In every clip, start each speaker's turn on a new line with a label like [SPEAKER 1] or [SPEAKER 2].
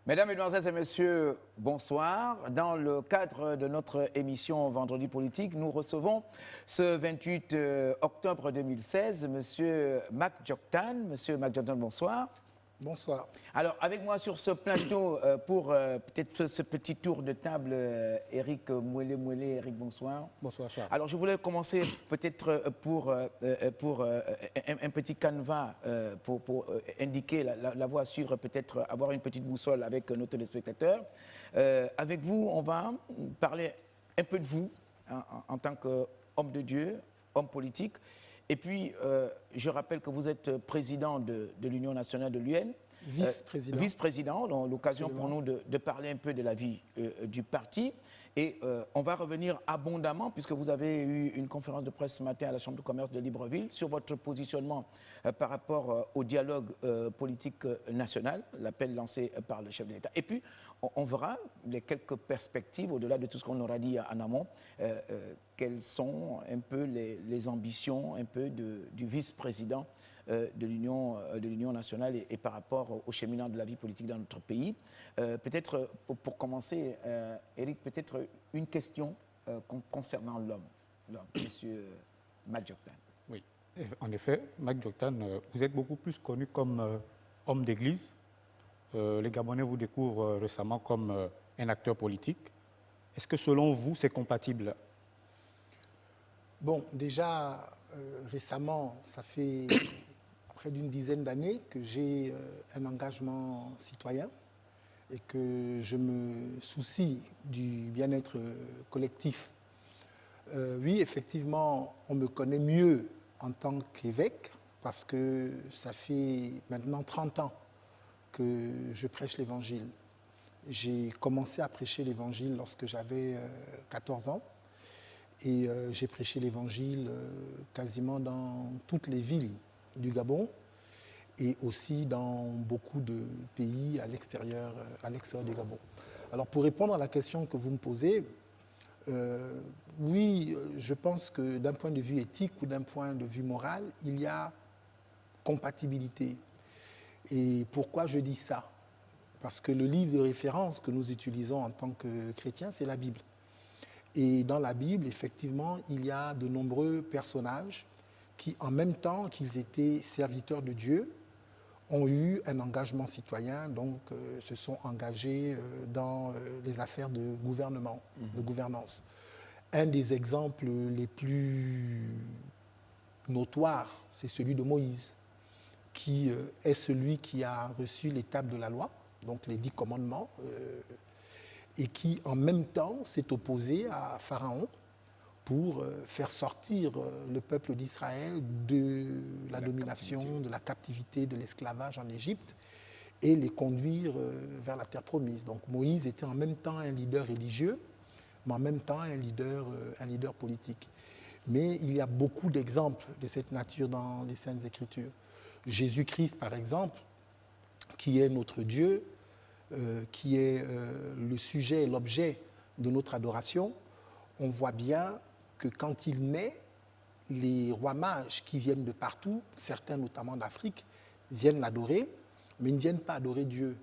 [SPEAKER 1] Mesdames, Mesdemoiselles et Messieurs, bonsoir. Dans le cadre de notre émission Vendredi politique, nous recevons ce 28 octobre 2016 M. Mac Dioktan. Monsieur Mac Dioktan, bonsoir.
[SPEAKER 2] Bonsoir.
[SPEAKER 1] Alors, avec moi sur ce plateau, pour peut-être ce petit tour de table, Éric Mouélé. Éric, bonsoir.
[SPEAKER 2] Bonsoir, Charles.
[SPEAKER 1] Alors, je voulais commencer peut-être pour un petit canevas pour indiquer la voie à suivre, peut-être avoir une petite boussole avec nos téléspectateurs. Avec vous, on va parler un peu de vous en tant qu'homme de Dieu, homme politique. Et puis, je rappelle que vous êtes président de l'Union nationale de l'UN.
[SPEAKER 2] Vice-président.
[SPEAKER 1] Vice-président, donc l'occasion pour nous de parler un peu de la vie du parti. Et on va revenir abondamment, puisque vous avez eu une conférence de presse ce matin à la Chambre de commerce de Libreville, sur votre positionnement par rapport au dialogue politique national, l'appel lancé par le chef de l'État. Et puis, on verra les quelques perspectives, au-delà de tout ce qu'on aura dit en amont, quelles sont un peu les ambitions un peu du vice-président de l'Union nationale et par rapport au cheminement de la vie politique dans notre pays. Peut-être, pour commencer, Éric, peut-être une question concernant l'homme, monsieur Mac Dioktan.
[SPEAKER 3] Oui, en effet, Mac Dioktan, vous êtes beaucoup plus connu comme homme d'église. Les Gabonais vous découvrent récemment comme un acteur politique. Est-ce que selon vous, c'est compatible?
[SPEAKER 2] Bon, déjà, récemment, ça fait près d'une dizaine d'années que j'ai un engagement citoyen et que je me soucie du bien-être collectif. Oui, effectivement, on me connaît mieux en tant qu'évêque parce que ça fait maintenant 30 ans que je prêche l'Évangile. J'ai commencé à prêcher l'Évangile lorsque j'avais 14 ans et j'ai prêché l'Évangile quasiment dans toutes les villes du Gabon et aussi dans beaucoup de pays à l'extérieur du Gabon. Alors pour répondre à la question que vous me posez, oui, je pense que d'un point de vue éthique ou d'un point de vue moral, il y a compatibilité. Et pourquoi je dis ça? Parce que le livre de référence que nous utilisons en tant que chrétiens, c'est la Bible. Et dans la Bible, effectivement, il y a de nombreux personnages qui, en même temps qu'ils étaient serviteurs de Dieu, ont eu un engagement citoyen, donc se sont engagés dans les affaires de gouvernement, de gouvernance. Un des exemples les plus notoires, c'est celui de Moïse, qui est celui qui a reçu les tables de la loi, donc les 10 commandements, et qui en même temps s'est opposé à Pharaon pour faire sortir le peuple d'Israël de la domination, de la captivité, de l'esclavage en Égypte et les conduire vers la terre promise. Donc Moïse était en même temps un leader religieux, mais en même temps un leader politique. Mais il y a beaucoup d'exemples de cette nature dans les Saintes Écritures. Jésus-Christ, par exemple, qui est notre Dieu, qui est le sujet et l'objet de notre adoration, on voit bien que quand il naît, les rois mages qui viennent de partout, certains notamment d'Afrique, viennent l'adorer, mais ils ne viennent pas adorer Dieu.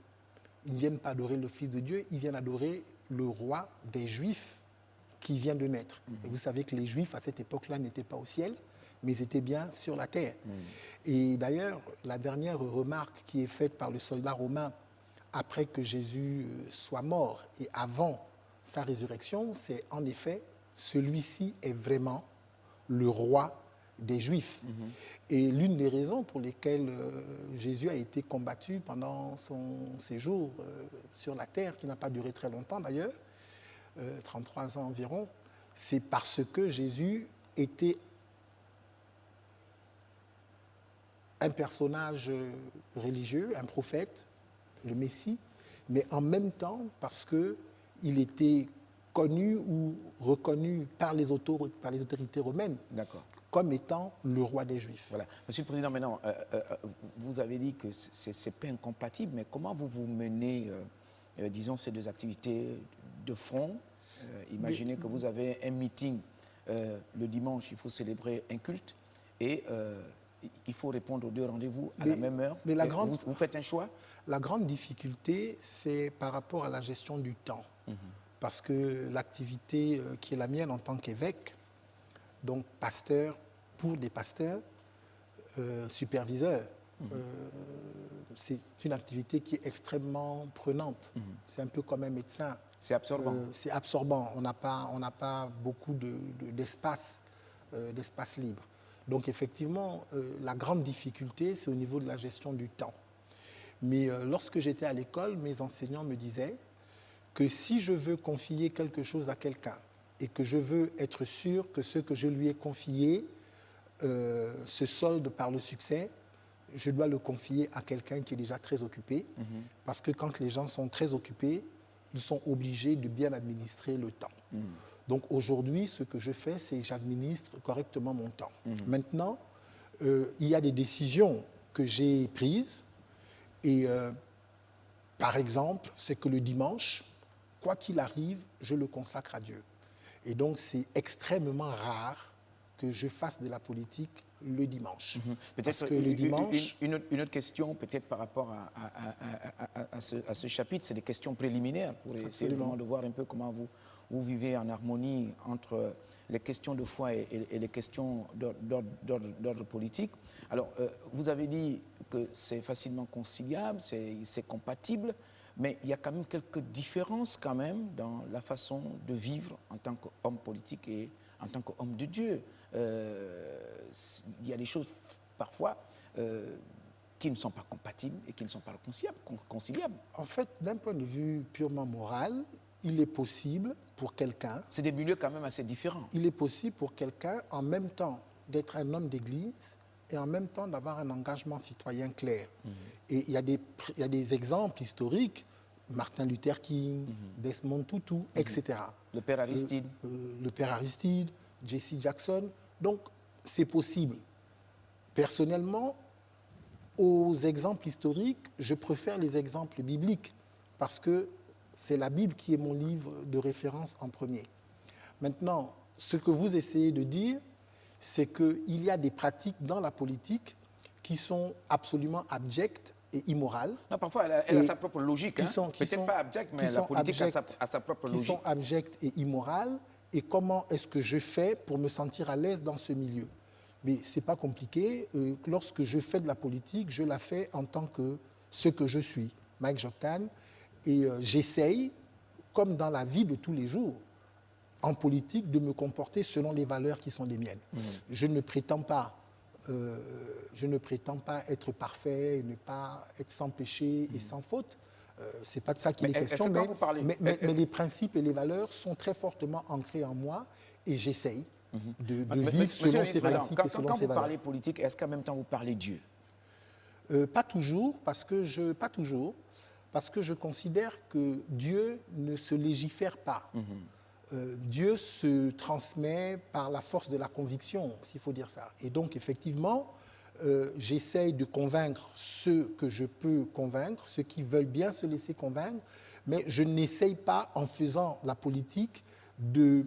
[SPEAKER 2] Ils ne viennent pas adorer le Fils de Dieu, ils viennent adorer le roi des Juifs qui vient de naître. Et vous savez que les Juifs, à cette époque-là, n'étaient pas au ciel, mais ils étaient bien sur la terre. Et d'ailleurs, la dernière remarque qui est faite par le soldat romain après que Jésus soit mort et avant sa résurrection, c'est en effet, celui-ci est vraiment le roi des Juifs. Et l'une des raisons pour lesquelles Jésus a été combattu pendant son séjour sur la terre, qui n'a pas duré très longtemps d'ailleurs, 33 ans environ, c'est parce que Jésus était un personnage religieux, un prophète, le Messie, mais en même temps parce qu'il était connu ou reconnu par les autorités romaines comme étant le roi des Juifs.
[SPEAKER 1] Voilà. Monsieur le Président, maintenant, vous avez dit que ce n'est pas incompatible, mais comment vous menez, disons, ces deux activités de front? Imaginez que vous avez un meeting le dimanche, il faut célébrer un culte et il faut répondre aux deux rendez-vous à la même heure.
[SPEAKER 2] Mais
[SPEAKER 1] vous faites un choix?
[SPEAKER 2] La grande difficulté, c'est par rapport à la gestion du temps. Parce que l'activité qui est la mienne en tant qu'évêque, donc pasteur pour des pasteurs, superviseur, c'est une activité qui est extrêmement prenante. C'est un peu comme un médecin.
[SPEAKER 1] C'est absorbant.
[SPEAKER 2] C'est absorbant. On n'a pas beaucoup d'espace libre. Donc effectivement, la grande difficulté, c'est au niveau de la gestion du temps. Mais lorsque j'étais à l'école, mes enseignants me disaient que si je veux confier quelque chose à quelqu'un et que je veux être sûr que ce que je lui ai confié se solde par le succès, je dois le confier à quelqu'un qui est déjà très occupé. Parce que quand les gens sont très occupés, ils sont obligés de bien administrer le temps. Donc aujourd'hui, ce que je fais, c'est que j'administre correctement mon temps. Maintenant, il y a des décisions que j'ai prises. Et par exemple, c'est que le dimanche, quoi qu'il arrive, je le consacre à Dieu. Et donc, c'est extrêmement rare que je fasse de la politique le dimanche.
[SPEAKER 1] Peut-être que le dimanche... Une autre question, peut-être par rapport à ce chapitre, c'est des questions préliminaires pour essayer vraiment de voir un peu comment vous vivez en harmonie entre les questions de foi et les questions d'ordre politique. Alors, vous avez dit que c'est facilement conciliable, c'est compatible, mais il y a quand même quelques différences quand même dans la façon de vivre en tant qu'homme politique et en tant qu'homme de Dieu. Il y a des choses parfois qui ne sont pas compatibles et qui ne sont pas conciliables.
[SPEAKER 2] En fait, d'un point de vue purement moral, il est possible pour quelqu'un...
[SPEAKER 1] C'est des milieux quand même assez différents.
[SPEAKER 2] Il est possible pour quelqu'un, en même temps, d'être un homme d'église et en même temps d'avoir un engagement citoyen clair. Et il y a des exemples historiques, Martin Luther King, Desmond Tutu, etc.
[SPEAKER 1] Le père Aristide.
[SPEAKER 2] Le père Aristide, Jesse Jackson. Donc, c'est possible. Personnellement, aux exemples historiques, je préfère les exemples bibliques parce que c'est la Bible qui est mon livre de référence en premier. Maintenant, ce que vous essayez de dire, c'est qu'il y a des pratiques dans la politique qui sont absolument abjectes et immorales.
[SPEAKER 1] Non, parfois, elle a sa propre logique. Peut-être pas abjecte, mais la politique a sa propre logique.
[SPEAKER 2] Qui sont abjectes et immorales. Et comment est-ce que je fais pour me sentir à l'aise dans ce milieu? Mais ce n'est pas compliqué. Lorsque je fais de la politique, je la fais en tant que ce que je suis, Mike Joktan. Et j'essaye, comme dans la vie de tous les jours, en politique, de me comporter selon les valeurs qui sont les miennes. Je ne prétends pas être parfait, ne pas être sans péché et sans faute. Ce n'est pas de ça qu'il est question, mais les principes et les valeurs sont très fortement ancrés en moi et j'essaye de vivre selon ces principes et selon ces valeurs.
[SPEAKER 1] Quand vous parlez politique, est-ce qu'en même temps vous parlez Dieu?
[SPEAKER 2] Pas toujours, parce que je considère que Dieu ne se légifère pas. Dieu se transmet par la force de la conviction, s'il faut dire ça. Et donc, effectivement, j'essaye de convaincre ceux que je peux convaincre, ceux qui veulent bien se laisser convaincre, mais je n'essaye pas, en faisant la politique, de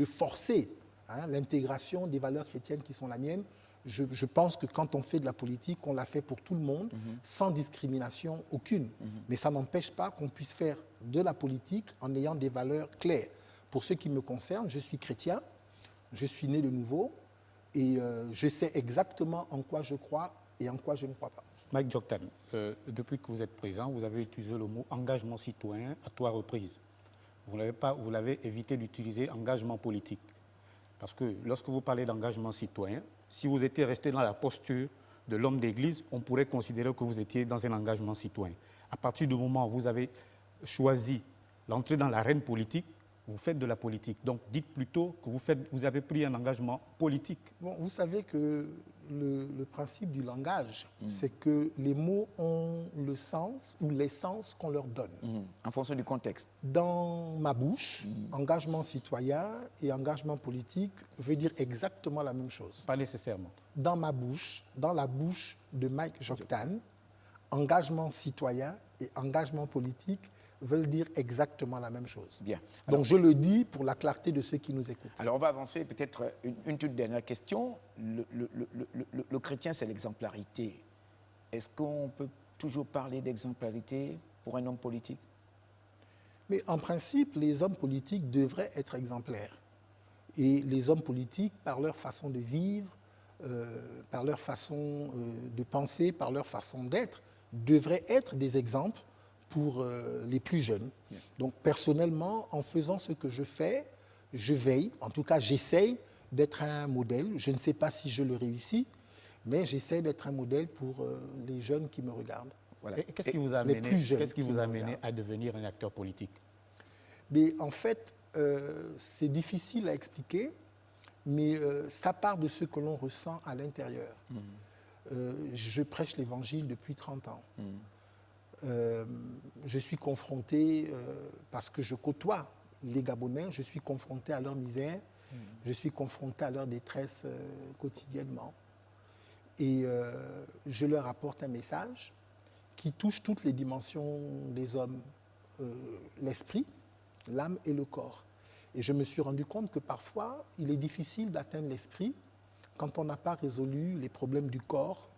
[SPEAKER 2] forcer l'intégration des valeurs chrétiennes qui sont la mienne. Je pense que quand on fait de la politique, on la fait pour tout le monde, sans discrimination aucune. Mais ça n'empêche pas qu'on puisse faire de la politique en ayant des valeurs claires. Pour ce qui me concerne, je suis chrétien, je suis né de nouveau, et je sais exactement en quoi je crois et en quoi je ne crois pas.
[SPEAKER 3] Mike Joktan, depuis que vous êtes présent, vous avez utilisé le mot engagement citoyen à 3 reprises. Vous l'avez évité d'utiliser engagement politique. Parce que lorsque vous parlez d'engagement citoyen, si vous étiez resté dans la posture de l'homme d'église, on pourrait considérer que vous étiez dans un engagement citoyen. À partir du moment où vous avez choisi l'entrée dans l'arène politique, vous faites de la politique. Donc dites plutôt que vous avez pris un engagement politique.
[SPEAKER 2] Bon, vous savez que le principe du langage, c'est que les mots ont le sens ou l'essence qu'on leur donne.
[SPEAKER 1] En fonction du contexte.
[SPEAKER 2] Dans ma bouche, engagement citoyen et engagement politique veut dire exactement la même chose.
[SPEAKER 3] Pas nécessairement.
[SPEAKER 2] Dans ma bouche, dans la bouche de Mike Joktan, engagement citoyen et engagement politique veulent dire exactement la même chose.
[SPEAKER 1] Bien.
[SPEAKER 2] Donc je le dis pour la clarté de ceux qui nous écoutent.
[SPEAKER 1] Alors on va avancer peut-être une toute dernière question. Le chrétien, c'est l'exemplarité. Est-ce qu'on peut toujours parler d'exemplarité pour un homme politique?
[SPEAKER 2] Mais en principe, les hommes politiques devraient être exemplaires. Et les hommes politiques, par leur façon de vivre, par leur façon de penser, par leur façon d'être, devraient être des exemples pour les plus jeunes. Donc personnellement, en faisant ce que je fais, je veille, en tout cas j'essaye d'être un modèle. Je ne sais pas si je le réussis, mais j'essaie d'être un modèle pour les jeunes qui me regardent.
[SPEAKER 1] Voilà.
[SPEAKER 3] Et qu'est-ce qui vous a amené à devenir un acteur politique?
[SPEAKER 2] Mais en fait, c'est difficile à expliquer, mais ça part de ce que l'on ressent à l'intérieur. Je prêche l'Évangile depuis 30 ans. Je suis confronté, parce que je côtoie les Gabonais, je suis confronté à leur misère, je suis confronté à leur détresse quotidiennement. Et je leur apporte un message qui touche toutes les dimensions des hommes, l'esprit, l'âme et le corps. Et je me suis rendu compte que parfois, il est difficile d'atteindre l'esprit quand on n'a pas résolu les problèmes du corps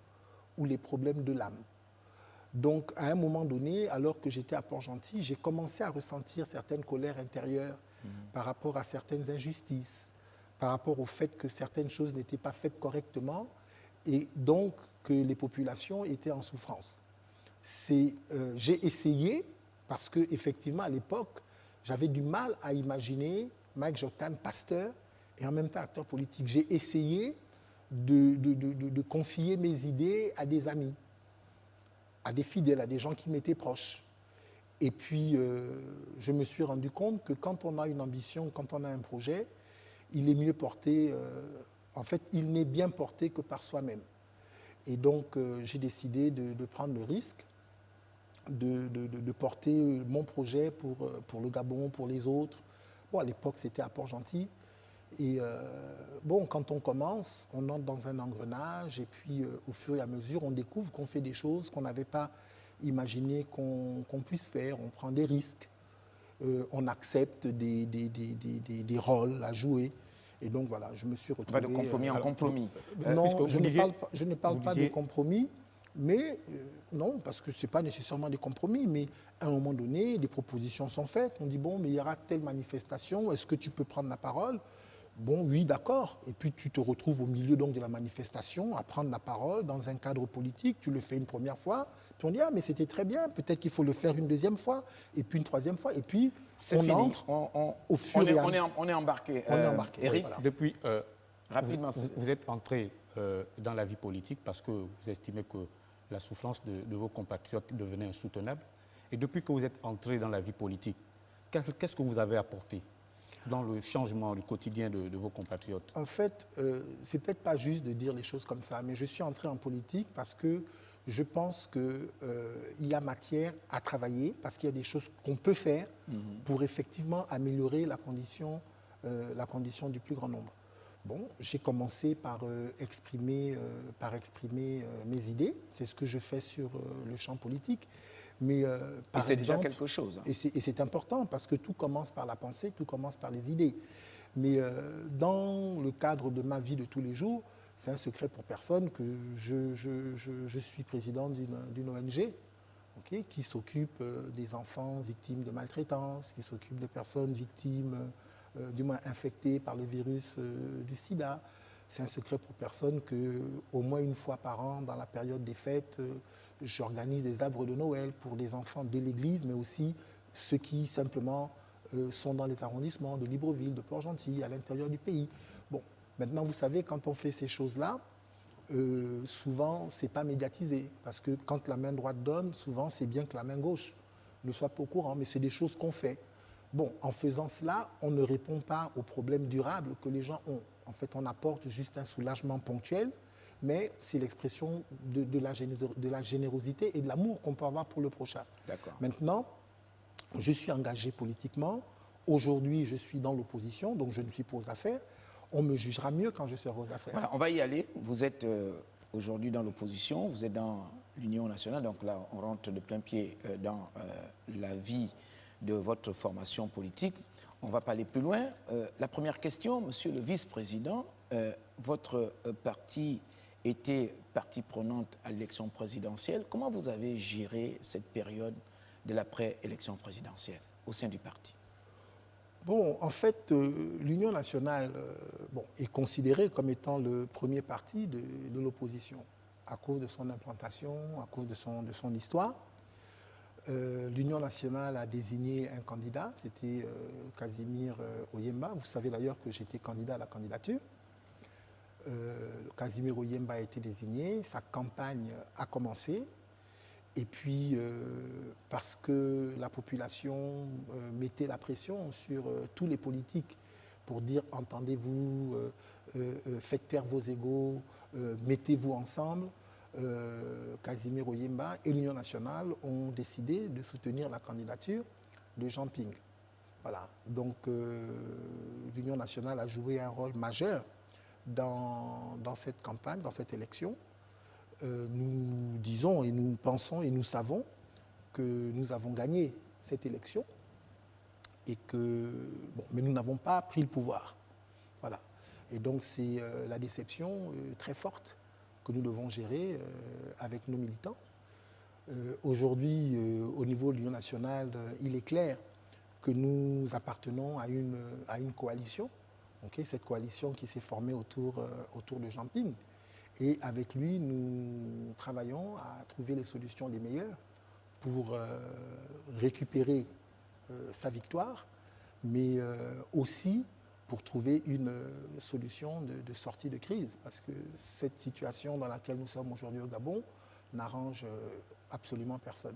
[SPEAKER 2] ou les problèmes de l'âme. Donc, à un moment donné, alors que j'étais à Port-Gentil, j'ai commencé à ressentir certaines colères intérieures par rapport à certaines injustices, par rapport au fait que certaines choses n'étaient pas faites correctement et donc que les populations étaient en souffrance. J'ai essayé, parce qu'effectivement, à l'époque, j'avais du mal à imaginer Mike Joktan, pasteur, et en même temps acteur politique. J'ai essayé de confier mes idées à des amis, à des fidèles, à des gens qui m'étaient proches. Et puis, je me suis rendu compte que quand on a une ambition, quand on a un projet, il est mieux porté, en fait, il n'est bien porté que par soi-même. Et donc, j'ai décidé de prendre le risque de porter mon projet pour le Gabon, pour les autres. Bon, à l'époque, c'était à Port-Gentil. Et bon, quand on commence, on entre dans un engrenage et puis au fur et à mesure, on découvre qu'on fait des choses qu'on n'avait pas imaginé qu'on puisse faire. On prend des risques, on accepte des rôles à jouer. Et donc voilà, je me suis retrouvé...
[SPEAKER 1] De compromis en compromis.
[SPEAKER 2] Non, je ne parle pas de compromis, mais non, parce que ce n'est pas nécessairement des compromis, mais à un moment donné, des propositions sont faites. On dit, bon, mais il y aura telle manifestation, est-ce que tu peux prendre la parole ? Bon, oui, d'accord. Et puis tu te retrouves au milieu donc, de la manifestation à prendre la parole dans un cadre politique. Tu le fais une première fois, puis on dit, ah, mais c'était très bien, peut-être qu'il faut le faire une deuxième fois, et puis une troisième fois, et puis on entre au fur et à mesure.
[SPEAKER 1] On est embarqué.
[SPEAKER 2] On est embarqué.
[SPEAKER 1] Éric,
[SPEAKER 2] Voilà.
[SPEAKER 3] Depuis,
[SPEAKER 1] rapidement.
[SPEAKER 3] vous êtes entré dans la vie politique parce que vous estimez que la souffrance de vos compatriotes devenait insoutenable. Et depuis que vous êtes entré dans la vie politique, qu'est-ce que vous avez apporté dans le changement du quotidien de vos compatriotes?
[SPEAKER 2] En fait, c'est peut-être pas juste de dire les choses comme ça, mais je suis entré en politique parce que je pense qu'il y a matière à travailler, parce qu'il y a des choses qu'on peut faire pour effectivement améliorer la condition du plus grand nombre. Bon, j'ai commencé par exprimer mes idées, c'est ce que je fais sur le champ politique. Mais,
[SPEAKER 1] et c'est déjà quelque chose.
[SPEAKER 2] Et c'est important parce que tout commence par la pensée, tout commence par les idées. Mais dans le cadre de ma vie de tous les jours, c'est un secret pour personne que je suis président d'une ONG qui s'occupe des enfants victimes de maltraitance, qui s'occupe de personnes victimes, du moins infectées par le virus du sida. C'est un secret pour personne qu'au moins une fois par an, dans la période des fêtes, j'organise des arbres de Noël pour les enfants de l'église, mais aussi ceux qui simplement sont dans les arrondissements de Libreville, de Port-Gentil, à l'intérieur du pays. Bon, maintenant, vous savez, quand on fait ces choses-là, souvent, ce n'est pas médiatisé. Parce que quand la main droite donne, souvent, c'est bien que la main gauche ne soit pas au courant. Mais c'est des choses qu'on fait. Bon, en faisant cela, on ne répond pas aux problèmes durables que les gens ont. En fait, on apporte juste un soulagement ponctuel, mais c'est l'expression de la générosité et de l'amour qu'on peut avoir pour le prochain.
[SPEAKER 1] D'accord.
[SPEAKER 2] Maintenant, je suis engagé politiquement. Aujourd'hui, je suis dans l'opposition, donc je ne suis pas aux affaires. On me jugera mieux quand je serai aux affaires.
[SPEAKER 1] Voilà, on va y aller. Vous êtes aujourd'hui dans l'opposition, vous êtes dans l'Union nationale, donc là, on rentre de plein pied dans la vie de votre formation politique. On ne va pas aller plus loin. La première question, monsieur le vice-président, votre parti était partie prenante à l'élection présidentielle. Comment vous avez géré cette période de l'après-élection présidentielle au sein du parti?
[SPEAKER 2] Bon, en fait, l'Union nationale est considérée comme étant le premier parti de l'opposition à cause de son implantation, à cause de son histoire. L'Union nationale a désigné un candidat, c'était Casimir Oyemba. Vous savez d'ailleurs que j'étais candidat à la candidature. Casimir Oyemba a été désigné, sa campagne a commencé. Et puis, parce que la population mettait la pression sur tous les politiques pour dire « entendez-vous, faites taire vos égaux, mettez-vous ensemble », Casimir Oyemba et l'Union nationale ont décidé de soutenir la candidature de Jean Ping. Voilà. Donc, l'Union nationale a joué un rôle majeur dans cette campagne, dans cette élection. Nous disons et nous pensons et nous savons que nous avons gagné cette élection et que, mais nous n'avons pas pris le pouvoir. Voilà. Et donc c'est la déception très forte que nous devons gérer avec nos militants. Aujourd'hui, au niveau de l'Union nationale, il est clair que nous appartenons à une coalition, okay, cette coalition qui s'est formée autour de Jean Ping. Et avec lui, nous travaillons à trouver les solutions les meilleures pour récupérer sa victoire, mais aussi pour trouver une solution de sortie de crise. Parce que cette situation dans laquelle nous sommes aujourd'hui au Gabon n'arrange absolument personne.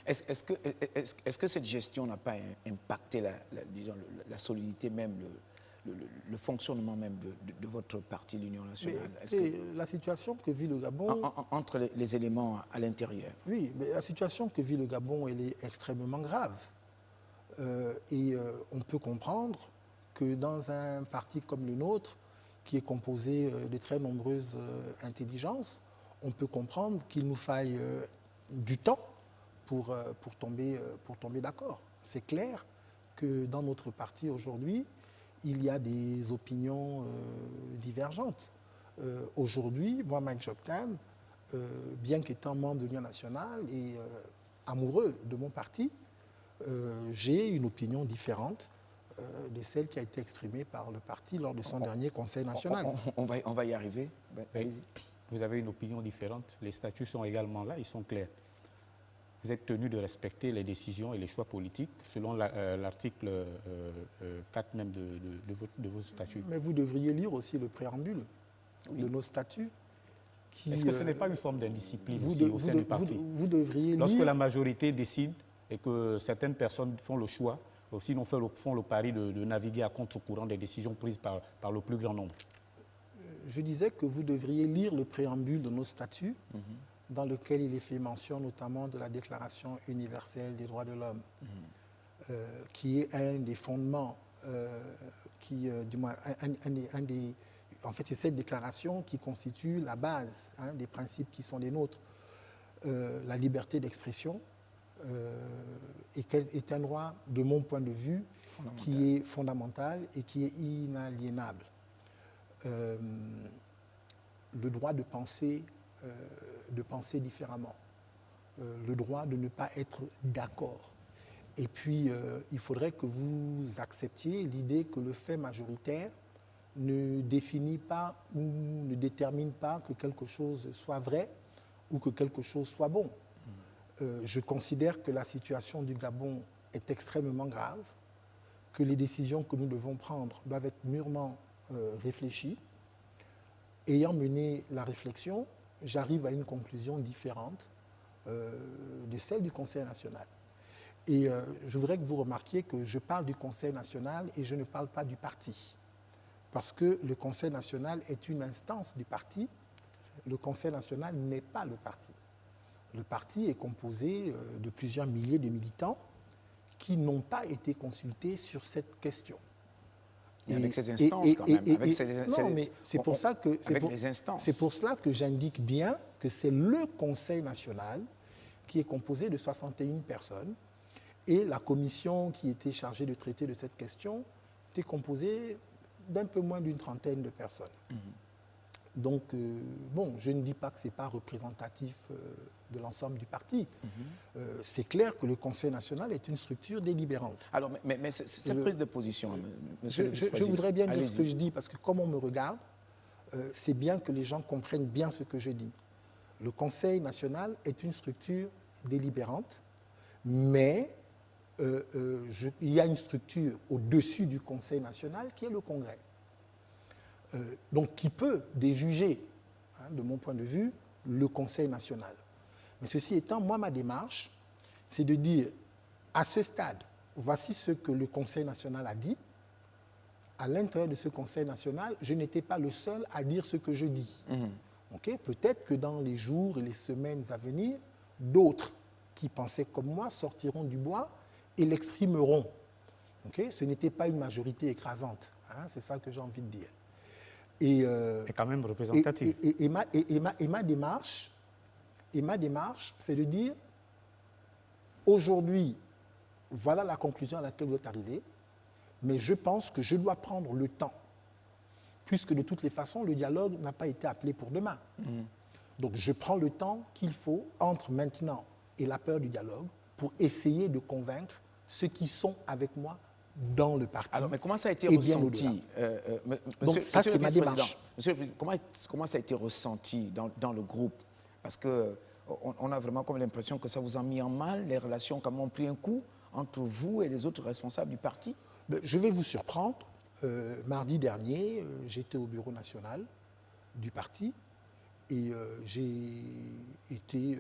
[SPEAKER 1] Est-ce que cette gestion n'a pas impacté la solidité même, le fonctionnement même de votre parti, l'Union nationale?
[SPEAKER 2] La situation que vit le Gabon...
[SPEAKER 1] Entre les éléments à l'intérieur.
[SPEAKER 2] Oui, mais la situation que vit le Gabon, elle est extrêmement grave. Et on peut comprendre que dans un parti comme le nôtre, qui est composé de très nombreuses intelligences, on peut comprendre qu'il nous faille du temps pour tomber d'accord. C'est clair que dans notre parti aujourd'hui, il y a des opinions divergentes. Aujourd'hui, moi, Mike Joktan, bien qu'étant membre de l'Union nationale et amoureux de mon parti, j'ai une opinion différente de celle qui a été exprimée par le parti lors de son dernier conseil national.
[SPEAKER 1] On va y arriver.
[SPEAKER 3] Vous avez une opinion différente. Les statuts sont également là, ils sont clairs. Vous êtes tenu de respecter les décisions et les choix politiques selon l'article 4 même de vos statuts.
[SPEAKER 2] Mais vous devriez lire aussi le préambule de nos statuts.
[SPEAKER 3] Est-ce que ce n'est pas une forme d'indiscipline aussi au sein du parti?
[SPEAKER 2] Vous devriez
[SPEAKER 3] Lorsque
[SPEAKER 2] lire...
[SPEAKER 3] la majorité décide et que certaines personnes font le choix, sinon font le pari de naviguer à contre-courant des décisions prises par le plus grand nombre.
[SPEAKER 2] Je disais que vous devriez lire le préambule de nos statuts, dans lequel il est fait mention notamment de la Déclaration universelle des droits de l'homme, qui est un des fondements, en fait, c'est cette déclaration qui constitue la base des principes qui sont les nôtres. La liberté d'expression est un droit, de mon point de vue, qui est fondamental et qui est inaliénable. Le droit de penser différemment, le droit de ne pas être d'accord. Et puis, il faudrait que vous acceptiez l'idée que le fait majoritaire ne définit pas ou ne détermine pas que quelque chose soit vrai ou que quelque chose soit bon. Je considère que la situation du Gabon est extrêmement grave, que les décisions que nous devons prendre doivent être mûrement réfléchies. Ayant mené la réflexion, j'arrive à une conclusion différente de celle du Conseil national. Et je voudrais que vous remarquiez que je parle du Conseil national et je ne parle pas du parti. Parce que le Conseil national est une instance du parti. Le Conseil national n'est pas le parti. Le parti est composé de plusieurs milliers de militants qui n'ont pas été consultés sur cette question.
[SPEAKER 1] Et avec ces instances, quand même.
[SPEAKER 2] Non, mais c'est pour ça que c'est pour cela que j'indique bien que c'est le Conseil national qui est composé de 61 personnes et la commission qui était chargée de traiter de cette question était composée d'un peu moins d'une trentaine de personnes. Donc, bon, je ne dis pas que ce n'est pas représentatif de l'ensemble du parti. C'est clair que le Conseil national est une structure délibérante.
[SPEAKER 1] Alors, mais cette prise de position, monsieur le vice-président,
[SPEAKER 2] je voudrais bien dire ce que je dis, parce que comme on me regarde, c'est bien que les gens comprennent bien ce que je dis. Le Conseil national est une structure délibérante, mais il y a une structure au-dessus du Conseil national qui est le Congrès. Donc qui peut déjuger, de mon point de vue, le Conseil national. Mais ceci étant, moi, ma démarche, c'est de dire, à ce stade, voici ce que le Conseil national a dit. À l'intérieur de ce Conseil national, je n'étais pas le seul à dire ce que je dis. Okay? Peut-être que dans les jours et les semaines à venir, d'autres qui pensaient comme moi sortiront du bois et l'exprimeront. Okay? Ce n'était pas une majorité écrasante. C'est ça que j'ai envie de dire. Et
[SPEAKER 3] quand même représentatif.
[SPEAKER 2] Et ma démarche, c'est de dire, aujourd'hui, voilà la conclusion à laquelle vous êtes arrivé, mais je pense que je dois prendre le temps, puisque de toutes les façons, le dialogue n'a pas été appelé pour demain. Donc je prends le temps qu'il faut entre maintenant et la période du dialogue pour essayer de convaincre ceux qui sont avec moi dans le parti.
[SPEAKER 1] Alors, mais comment ça a été ressenti
[SPEAKER 2] Donc ça, c'est ma démarche.
[SPEAKER 1] Monsieur le Président, comment ça a été ressenti dans le groupe? Parce qu'on a vraiment comme l'impression que ça vous a mis en mal, les relations ont pris un coup entre vous et les autres responsables du parti?
[SPEAKER 2] Je vais vous surprendre. Mardi dernier, j'étais au bureau national du parti et j'ai été...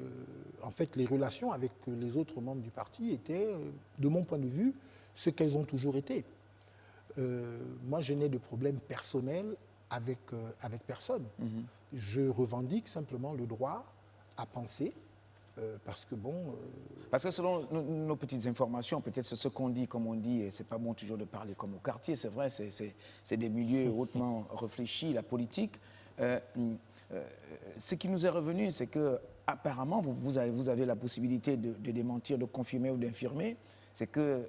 [SPEAKER 2] en fait, les relations avec les autres membres du parti étaient, de mon point de vue, ce qu'elles ont toujours été. Moi, je n'ai de problème personnel avec personne. Je revendique simplement le droit à penser, parce que bon...
[SPEAKER 1] Parce que selon nos petites informations, peut-être c'est ce qu'on dit, comme on dit, et c'est pas bon toujours de parler comme au quartier, c'est vrai, c'est des milieux hautement réfléchis, la politique. Ce qui nous est revenu, c'est que apparemment, vous avez la possibilité de démentir, de confirmer ou d'infirmer, c'est que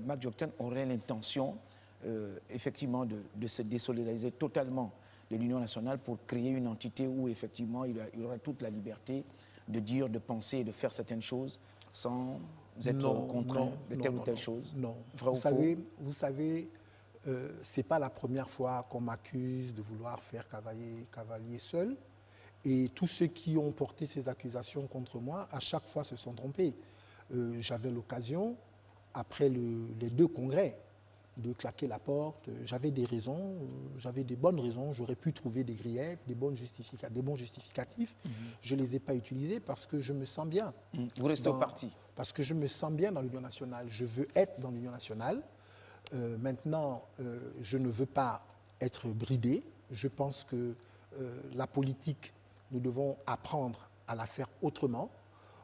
[SPEAKER 1] Mac Joktan aurait l'intention, effectivement, de se désolidariser totalement de l'Union nationale pour créer une entité où, effectivement, il y aura toute la liberté de dire, de penser et de faire certaines choses sans être contraint de telle ou telle chose.
[SPEAKER 2] Non.
[SPEAKER 1] Vrai
[SPEAKER 2] vous savez, ce n'est pas la première fois qu'on m'accuse de vouloir faire cavalier seul. Et tous ceux qui ont porté ces accusations contre moi, à chaque fois, se sont trompés. J'avais l'occasion, après les 2 congrès, de claquer la porte. J'avais des raisons, j'avais des bonnes raisons. J'aurais pu trouver des griefs, des bons justificatifs. Je ne les ai pas utilisés parce que je me sens bien.
[SPEAKER 1] Vous restez au parti? Parce
[SPEAKER 2] que je me sens bien dans l'Union nationale. Je veux être dans l'Union nationale. Maintenant, je ne veux pas être bridé. Je pense que la politique, nous devons apprendre à la faire autrement.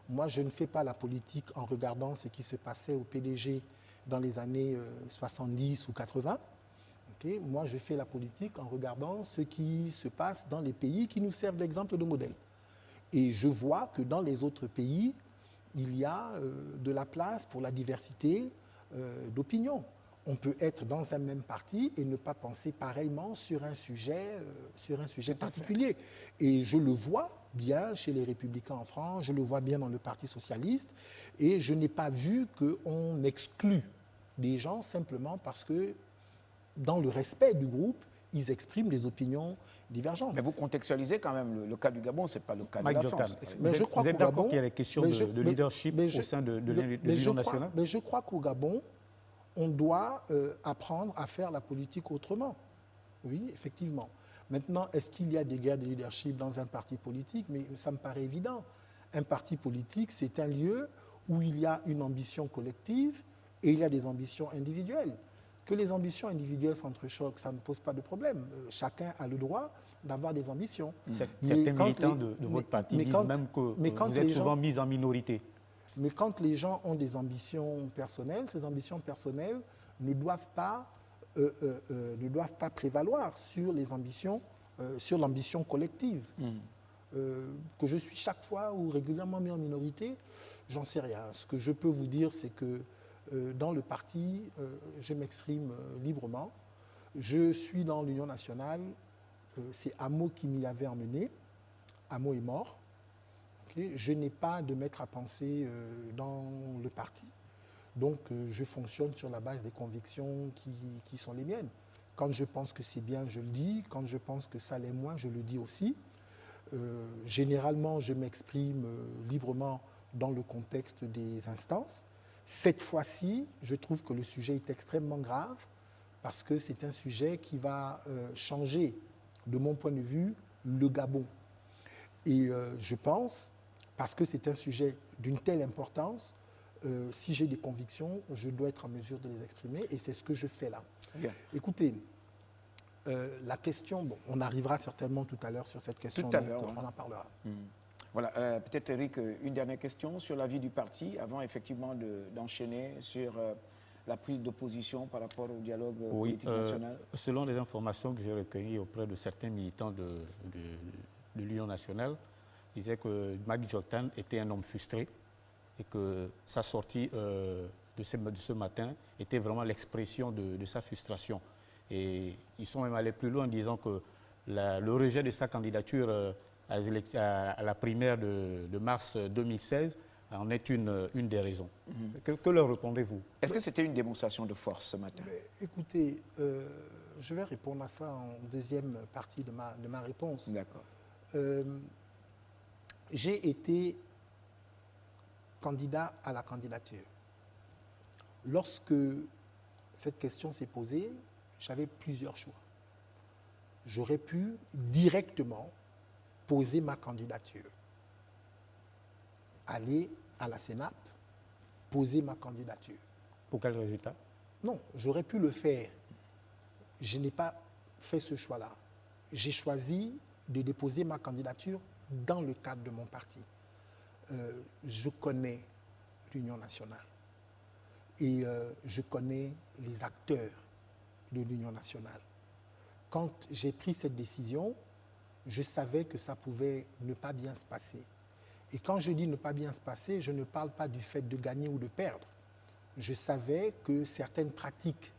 [SPEAKER 2] Moi, je ne fais pas la politique en regardant ce qui se passait au PDG dans les années 70 ou 80. Okay? Moi, je fais la politique en regardant ce qui se passe dans les pays qui nous servent d'exemple de modèle. Et je vois que dans les autres pays, il y a de la place pour la diversité d'opinions. On peut être dans un même parti et ne pas penser pareillement sur un sujet particulier. Et je le vois bien chez les Républicains en France, je le vois bien dans le Parti socialiste, et je n'ai pas vu qu'on exclut des gens simplement parce que, dans le respect du groupe, ils expriment des opinions divergentes.
[SPEAKER 1] Mais vous contextualisez quand même le cas du Gabon, ce n'est pas le cas de la France.
[SPEAKER 3] Mais vous êtes d'accord qu'il y a des questions de leadership au sein de l'Union nationale?
[SPEAKER 2] Mais je crois qu'au Gabon, on doit apprendre à faire la politique autrement. Oui, effectivement. Maintenant, est-ce qu'il y a des guerres de leadership dans un parti politique? Mais ça me paraît évident. Un parti politique, c'est un lieu où il y a une ambition collective et il y a des ambitions individuelles. Que les ambitions individuelles s'entrechoquent, ça ne pose pas de problème. Chacun a le droit d'avoir des ambitions.
[SPEAKER 3] Certains militants de votre parti disent même que vous êtes souvent mis en minorité.
[SPEAKER 2] Mais quand les gens ont des ambitions personnelles, ces ambitions personnelles ne doivent pas prévaloir sur les ambitions, sur l'ambition collective. Que je suis chaque fois ou régulièrement mis en minorité, j'en sais rien. Ce que je peux vous dire, c'est que dans le parti, je m'exprime librement. Je suis dans l'Union nationale. C'est Amo qui m'y avait emmené. Amo est mort. Okay. Je n'ai pas de maître à penser dans le parti. Donc, je fonctionne sur la base des convictions qui sont les miennes. Quand je pense que c'est bien, je le dis. Quand je pense que ça l'est moins, je le dis aussi. Généralement, je m'exprime librement dans le contexte des instances. Cette fois-ci, je trouve que le sujet est extrêmement grave parce que c'est un sujet qui va changer, de mon point de vue, le Gabon. Et je pense, parce que c'est un sujet d'une telle importance, si j'ai des convictions, je dois être en mesure de les exprimer et c'est ce que je fais là. Bien. Écoutez, la question, bon, on arrivera certainement tout à l'heure sur cette question,
[SPEAKER 1] tout à l'heure,
[SPEAKER 2] on en parlera.
[SPEAKER 1] Voilà, peut-être Eric, une dernière question sur la vie du parti, avant effectivement d'enchaîner sur la prise de position par rapport au dialogue politique national.
[SPEAKER 3] Selon les informations que j'ai recueillies auprès de certains militants de l'Union nationale, ils disaient que Macky Dioktan était un homme frustré et que sa sortie de ce matin était vraiment l'expression de sa frustration. Et ils sont même allés plus loin en disant que le rejet de sa candidature à la primaire de mars 2016 en est une des raisons. Que leur répondez-vous?
[SPEAKER 1] Est-ce que c'était une démonstration de force ce matin?
[SPEAKER 2] Écoutez, je vais répondre à ça en deuxième partie de ma réponse.
[SPEAKER 1] D'accord.
[SPEAKER 2] J'ai été candidat à la candidature. Lorsque cette question s'est posée, j'avais plusieurs choix. J'aurais pu directement poser ma candidature, aller à la Sénap, poser ma candidature.
[SPEAKER 3] Pour quel résultat?
[SPEAKER 2] Non, j'aurais pu le faire. Je n'ai pas fait ce choix-là. J'ai choisi de déposer ma candidature dans le cadre de mon parti. Je connais l'Union nationale et je connais les acteurs de l'Union nationale. Quand j'ai pris cette décision, je savais que ça pouvait ne pas bien se passer. Et quand je dis ne pas bien se passer, je ne parle pas du fait de gagner ou de perdre. Je savais que certaines pratiques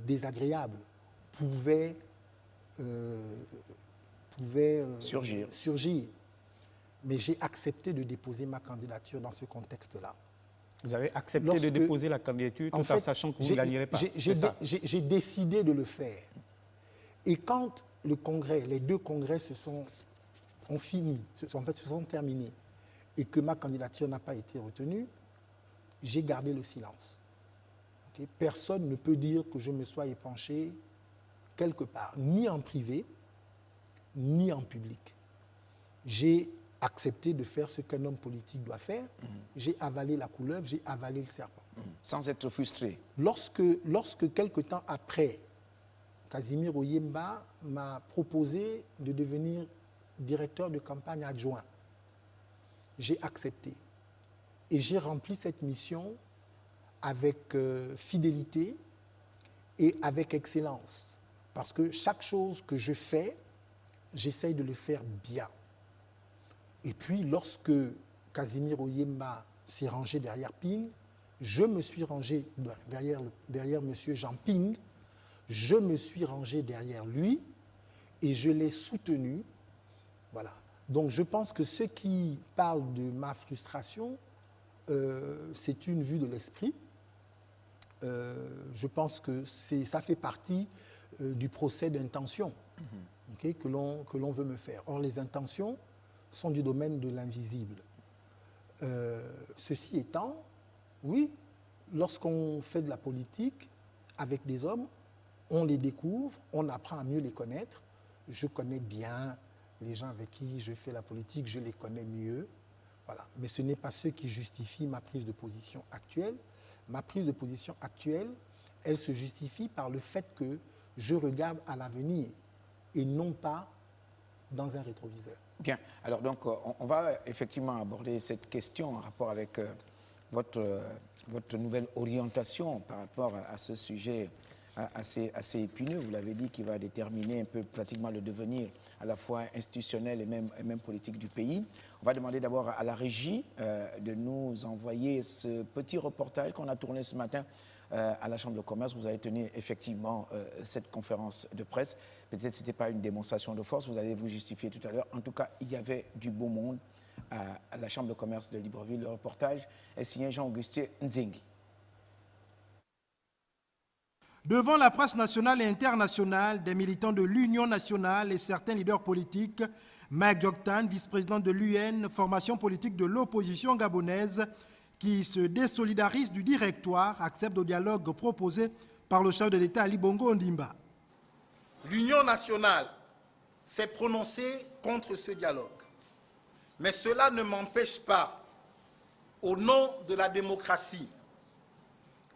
[SPEAKER 2] désagréables pouvaient surgir. Mais j'ai accepté de déposer ma candidature dans ce contexte-là.
[SPEAKER 3] Vous avez accepté de déposer la candidature tout en sachant que vous ne gagnerez pas.
[SPEAKER 2] J'ai décidé de le faire. Et quand le congrès, les deux congrès se sont terminés et que ma candidature n'a pas été retenue, j'ai gardé le silence. Okay? Personne ne peut dire que je me sois épanché quelque part, ni en privé, ni en public. J'ai accepté de faire ce qu'un homme politique doit faire. J'ai avalé la couleuvre, j'ai avalé le serpent.
[SPEAKER 1] Sans être frustré.
[SPEAKER 2] Lorsque quelque temps après, Casimir Oyemba m'a proposé de devenir directeur de campagne adjoint, j'ai accepté. Et j'ai rempli cette mission avec fidélité et avec excellence. Parce que chaque chose que je fais, j'essaye de le faire bien. Et puis, lorsque Casimir Oyemba s'est rangé derrière Ping, je me suis rangé derrière M. Jean Ping, je me suis rangé derrière lui et je l'ai soutenu. Voilà. Donc, je pense que ceux qui parlent de ma frustration, c'est une vue de l'esprit. Je pense que ça fait partie du procès d'intention okay, que l'on veut me faire. Or, les intentions sont du domaine de l'invisible. Ceci étant, oui, lorsqu'on fait de la politique avec des hommes, on les découvre, on apprend à mieux les connaître. Je connais bien les gens avec qui je fais la politique, je les connais mieux. Voilà. Mais ce n'est pas ce qui justifie ma prise de position actuelle. Ma prise de position actuelle, elle se justifie par le fait que je regarde à l'avenir et non pas dans un rétroviseur.
[SPEAKER 1] Bien. Alors donc, on va effectivement aborder cette question en rapport avec votre nouvelle orientation par rapport à ce sujet assez épineux, vous l'avez dit, qui va déterminer un peu pratiquement le devenir à la fois institutionnel et même politique du pays. On va demander d'abord à la régie de nous envoyer ce petit reportage qu'on a tourné ce matin à la Chambre de commerce. Vous avez tenu effectivement cette conférence de presse. Peut-être que ce n'était pas une démonstration de force, vous allez vous justifier tout à l'heure. En tout cas, il y avait du beau monde à la Chambre de commerce de Libreville. Le reportage est signé Jean-Augustin Nzengi.
[SPEAKER 4] Devant la presse nationale et internationale, des militants de l'Union nationale et certains leaders politiques, Mike Joktan, vice-président de l'UN, formation politique de l'opposition gabonaise, qui se désolidarise du directoire, accepte le dialogue proposé par le chef de l'État Ali Bongo Ondimba.
[SPEAKER 5] L'Union nationale s'est prononcée contre ce dialogue. Mais cela ne m'empêche pas, au nom de la démocratie,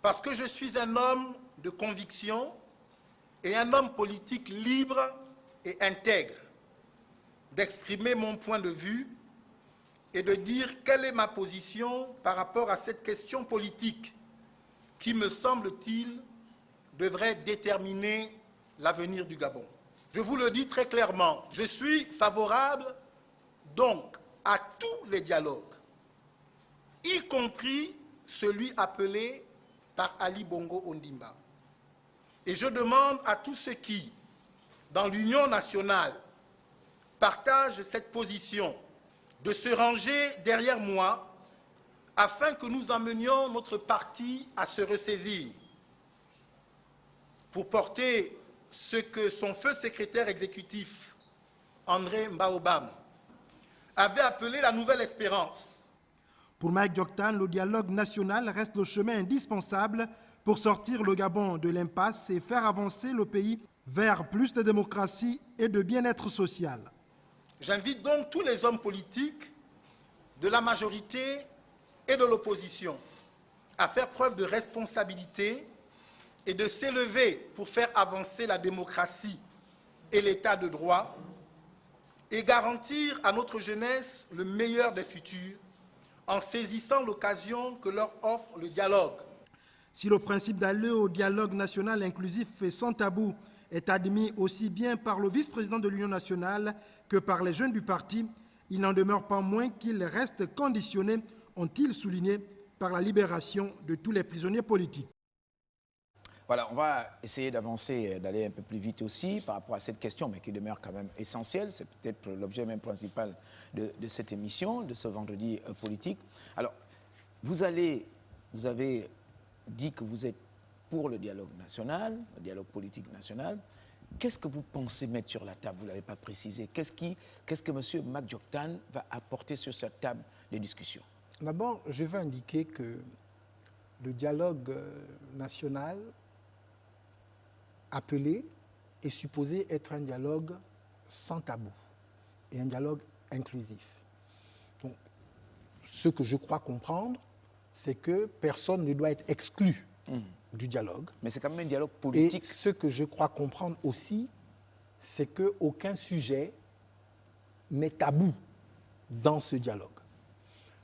[SPEAKER 5] parce que je suis un homme de conviction et un homme politique libre et intègre, d'exprimer mon point de vue et de dire quelle est ma position par rapport à cette question politique qui, me semble-t-il, devrait déterminer l'avenir du Gabon. Je vous le dis très clairement, je suis favorable donc à tous les dialogues, y compris celui appelé par Ali Bongo Ondimba. Et je demande à tous ceux qui, dans l'Union nationale, partagent cette position, de se ranger derrière moi afin que nous emmenions notre parti à se ressaisir pour porter ce que son feu secrétaire exécutif, André Mbaobam, avait appelé la nouvelle espérance.
[SPEAKER 4] Pour Mike Joktan, le dialogue national reste le chemin indispensable pour sortir le Gabon de l'impasse et faire avancer le pays vers plus de démocratie et de bien-être social.
[SPEAKER 5] J'invite donc tous les hommes politiques de la majorité et de l'opposition à faire preuve de responsabilité et de s'élever pour faire avancer la démocratie et l'état de droit et garantir à notre jeunesse le meilleur des futurs en saisissant l'occasion que leur offre le dialogue.
[SPEAKER 4] Si le principe d'aller au dialogue national inclusif et sans tabou est admis aussi bien par le vice-président de l'Union nationale que par les jeunes du parti, il n'en demeure pas moins qu'il reste conditionné, ont-ils souligné, par la libération de tous les prisonniers politiques.
[SPEAKER 1] Voilà, on va essayer d'avancer, d'aller un peu plus vite aussi par rapport à cette question, mais qui demeure quand même essentielle. C'est peut-être l'objet même principal de cette émission, de ce vendredi politique. Alors, vous avez dit que vous êtes pour le dialogue national, le dialogue politique national. Qu'est-ce que vous pensez mettre sur la table? Vous ne l'avez pas précisé. Qu'est-ce que M. Mike Joktan va apporter sur cette table de discussion?
[SPEAKER 2] D'abord, je veux indiquer que le dialogue national appelé est supposé être un dialogue sans tabou et un dialogue inclusif. Donc, ce que je crois comprendre, c'est que personne ne doit être exclu du dialogue.
[SPEAKER 1] Mais c'est quand même un dialogue politique.
[SPEAKER 2] Et ce que je crois comprendre aussi, c'est qu'aucun sujet n'est tabou dans ce dialogue.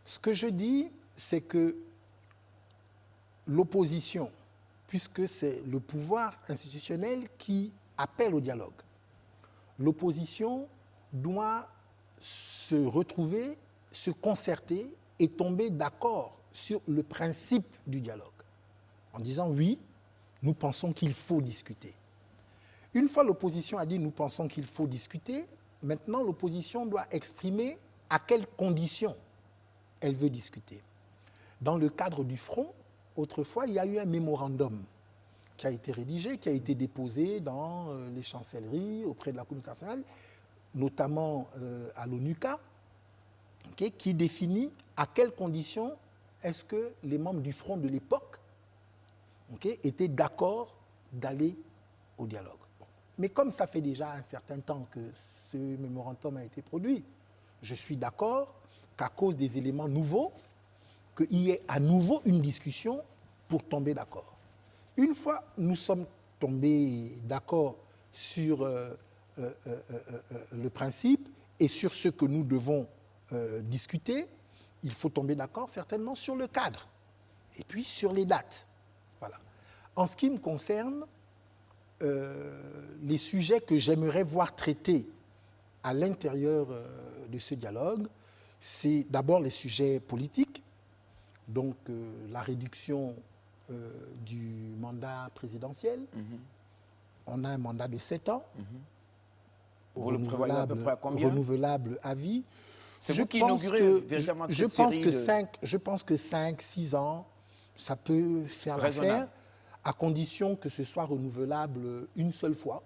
[SPEAKER 2] Ce que je dis, c'est que l'opposition, puisque c'est le pouvoir institutionnel qui appelle au dialogue, l'opposition doit se retrouver, se concerter et tomber d'accord sur le principe du dialogue, en disant oui, nous pensons qu'il faut discuter. Une fois l'opposition a dit nous pensons qu'il faut discuter, maintenant l'opposition doit exprimer à quelles conditions elle veut discuter. Dans le cadre du front, autrefois, il y a eu un mémorandum qui a été rédigé, qui a été déposé dans les chancelleries auprès de la communauté internationale, notamment à l'ONUCA, qui définit à quelles conditions est-ce que les membres du front de l'époque étaient d'accord d'aller au dialogue. Bon. Mais comme ça fait déjà un certain temps que ce mémorandum a été produit, je suis d'accord qu'à cause des éléments nouveaux, qu'il y ait à nouveau une discussion pour tomber d'accord. Une fois nous sommes tombés d'accord sur le principe et sur ce que nous devons discuter, il faut tomber d'accord certainement sur le cadre et puis sur les dates. Voilà. En ce qui me concerne, les sujets que j'aimerais voir traités à l'intérieur de ce dialogue, c'est d'abord les sujets politiques, donc la réduction du mandat présidentiel. On a un mandat de 7 ans,
[SPEAKER 1] Vous le prévoyez à peu près à combien?
[SPEAKER 2] renouvelable à vie.
[SPEAKER 1] C'est vous qui inaugurez véritablement cette série
[SPEAKER 2] Je pense que 5-6 ans, ça peut faire l'affaire, à condition que ce soit renouvelable une seule fois.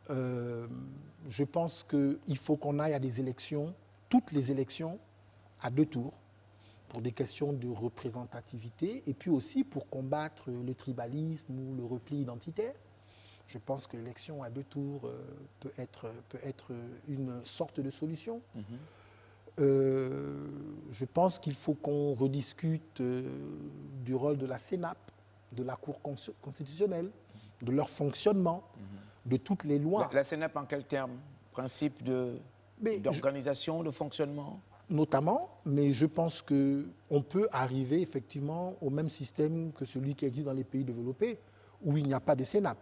[SPEAKER 2] Je pense qu'il faut qu'on aille à des élections, toutes les élections, à 2 tours, pour des questions de représentativité, et puis aussi pour combattre le tribalisme ou le repli identitaire. Je pense que l'élection à 2 tours peut être une sorte de solution. Je pense qu'il faut qu'on rediscute du rôle de la CENAP, de la Cour constitutionnelle, de leur fonctionnement, de toutes les lois.
[SPEAKER 1] La CENAP en quels termes? Principe d'organisation, de fonctionnement?
[SPEAKER 2] Notamment, mais je pense qu'on peut arriver effectivement au même système que celui qui existe dans les pays développés, où il n'y a pas de CENAP.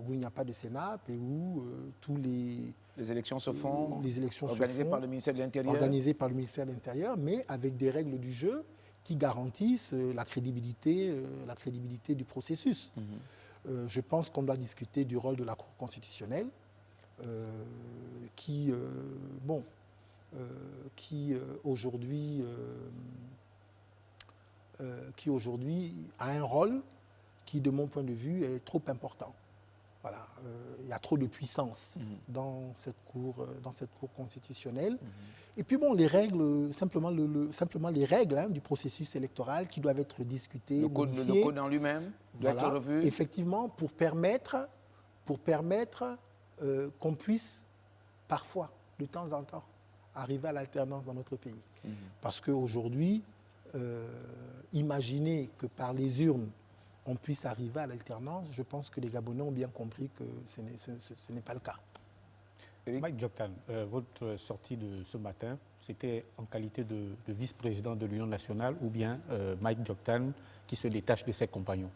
[SPEAKER 2] Où il n'y a pas de CENAP et où tous les
[SPEAKER 1] élections se font
[SPEAKER 2] organisées
[SPEAKER 1] par le ministère de l'Intérieur.
[SPEAKER 2] Organisées par le ministère de l'Intérieur, mais avec des règles du jeu qui garantissent la crédibilité du processus. Je pense qu'on doit discuter du rôle de la Cour constitutionnelle, qui aujourd'hui a un rôle qui, de mon point de vue, est trop important. Voilà, il y a trop de puissance dans cette cour constitutionnelle. Et puis bon, les règles, simplement les règles du processus électoral qui doivent être discutées.
[SPEAKER 1] Le code en lui-même doit être revu.
[SPEAKER 2] Effectivement, pour permettre qu'on puisse parfois, de temps en temps, arriver à l'alternance dans notre pays. Parce qu'aujourd'hui, imaginer que par les urnes, on puisse arriver à l'alternance, je pense que les Gabonais ont bien compris que ce n'est pas le cas.
[SPEAKER 3] Mike Dioktan, votre sortie de ce matin, c'était en qualité de vice-président de l'Union nationale ou bien Mike Dioktan qui se détache de ses compagnons?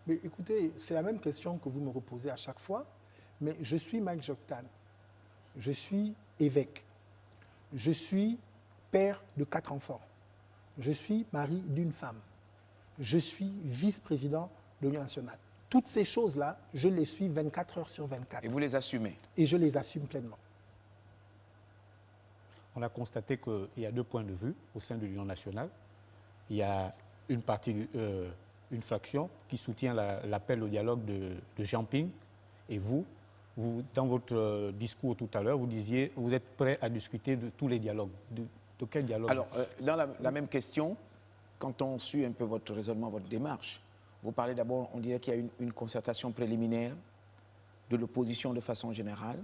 [SPEAKER 2] Mais écoutez, c'est la même question que vous me reposez à chaque fois, mais je suis Mike Dioktan, je suis évêque, je suis père de 4 enfants, je suis mari d'une femme, je suis vice-président de l'Union nationale. Toutes ces choses-là, je les suis 24 heures sur 24.
[SPEAKER 1] Et vous les assumez?
[SPEAKER 2] Et je les assume pleinement.
[SPEAKER 3] On a constaté qu'il y a 2 points de vue au sein de l'Union nationale. Il y a une faction qui soutient l'appel au dialogue de Jean Ping. Et vous, dans votre discours tout à l'heure, vous disiez vous êtes prêt à discuter de tous les dialogues. De quel dialogue?
[SPEAKER 1] Alors, dans la même question, quand on suit un peu votre raisonnement, votre démarche, vous parlez d'abord, on dirait qu'il y a une concertation préliminaire de l'opposition de façon générale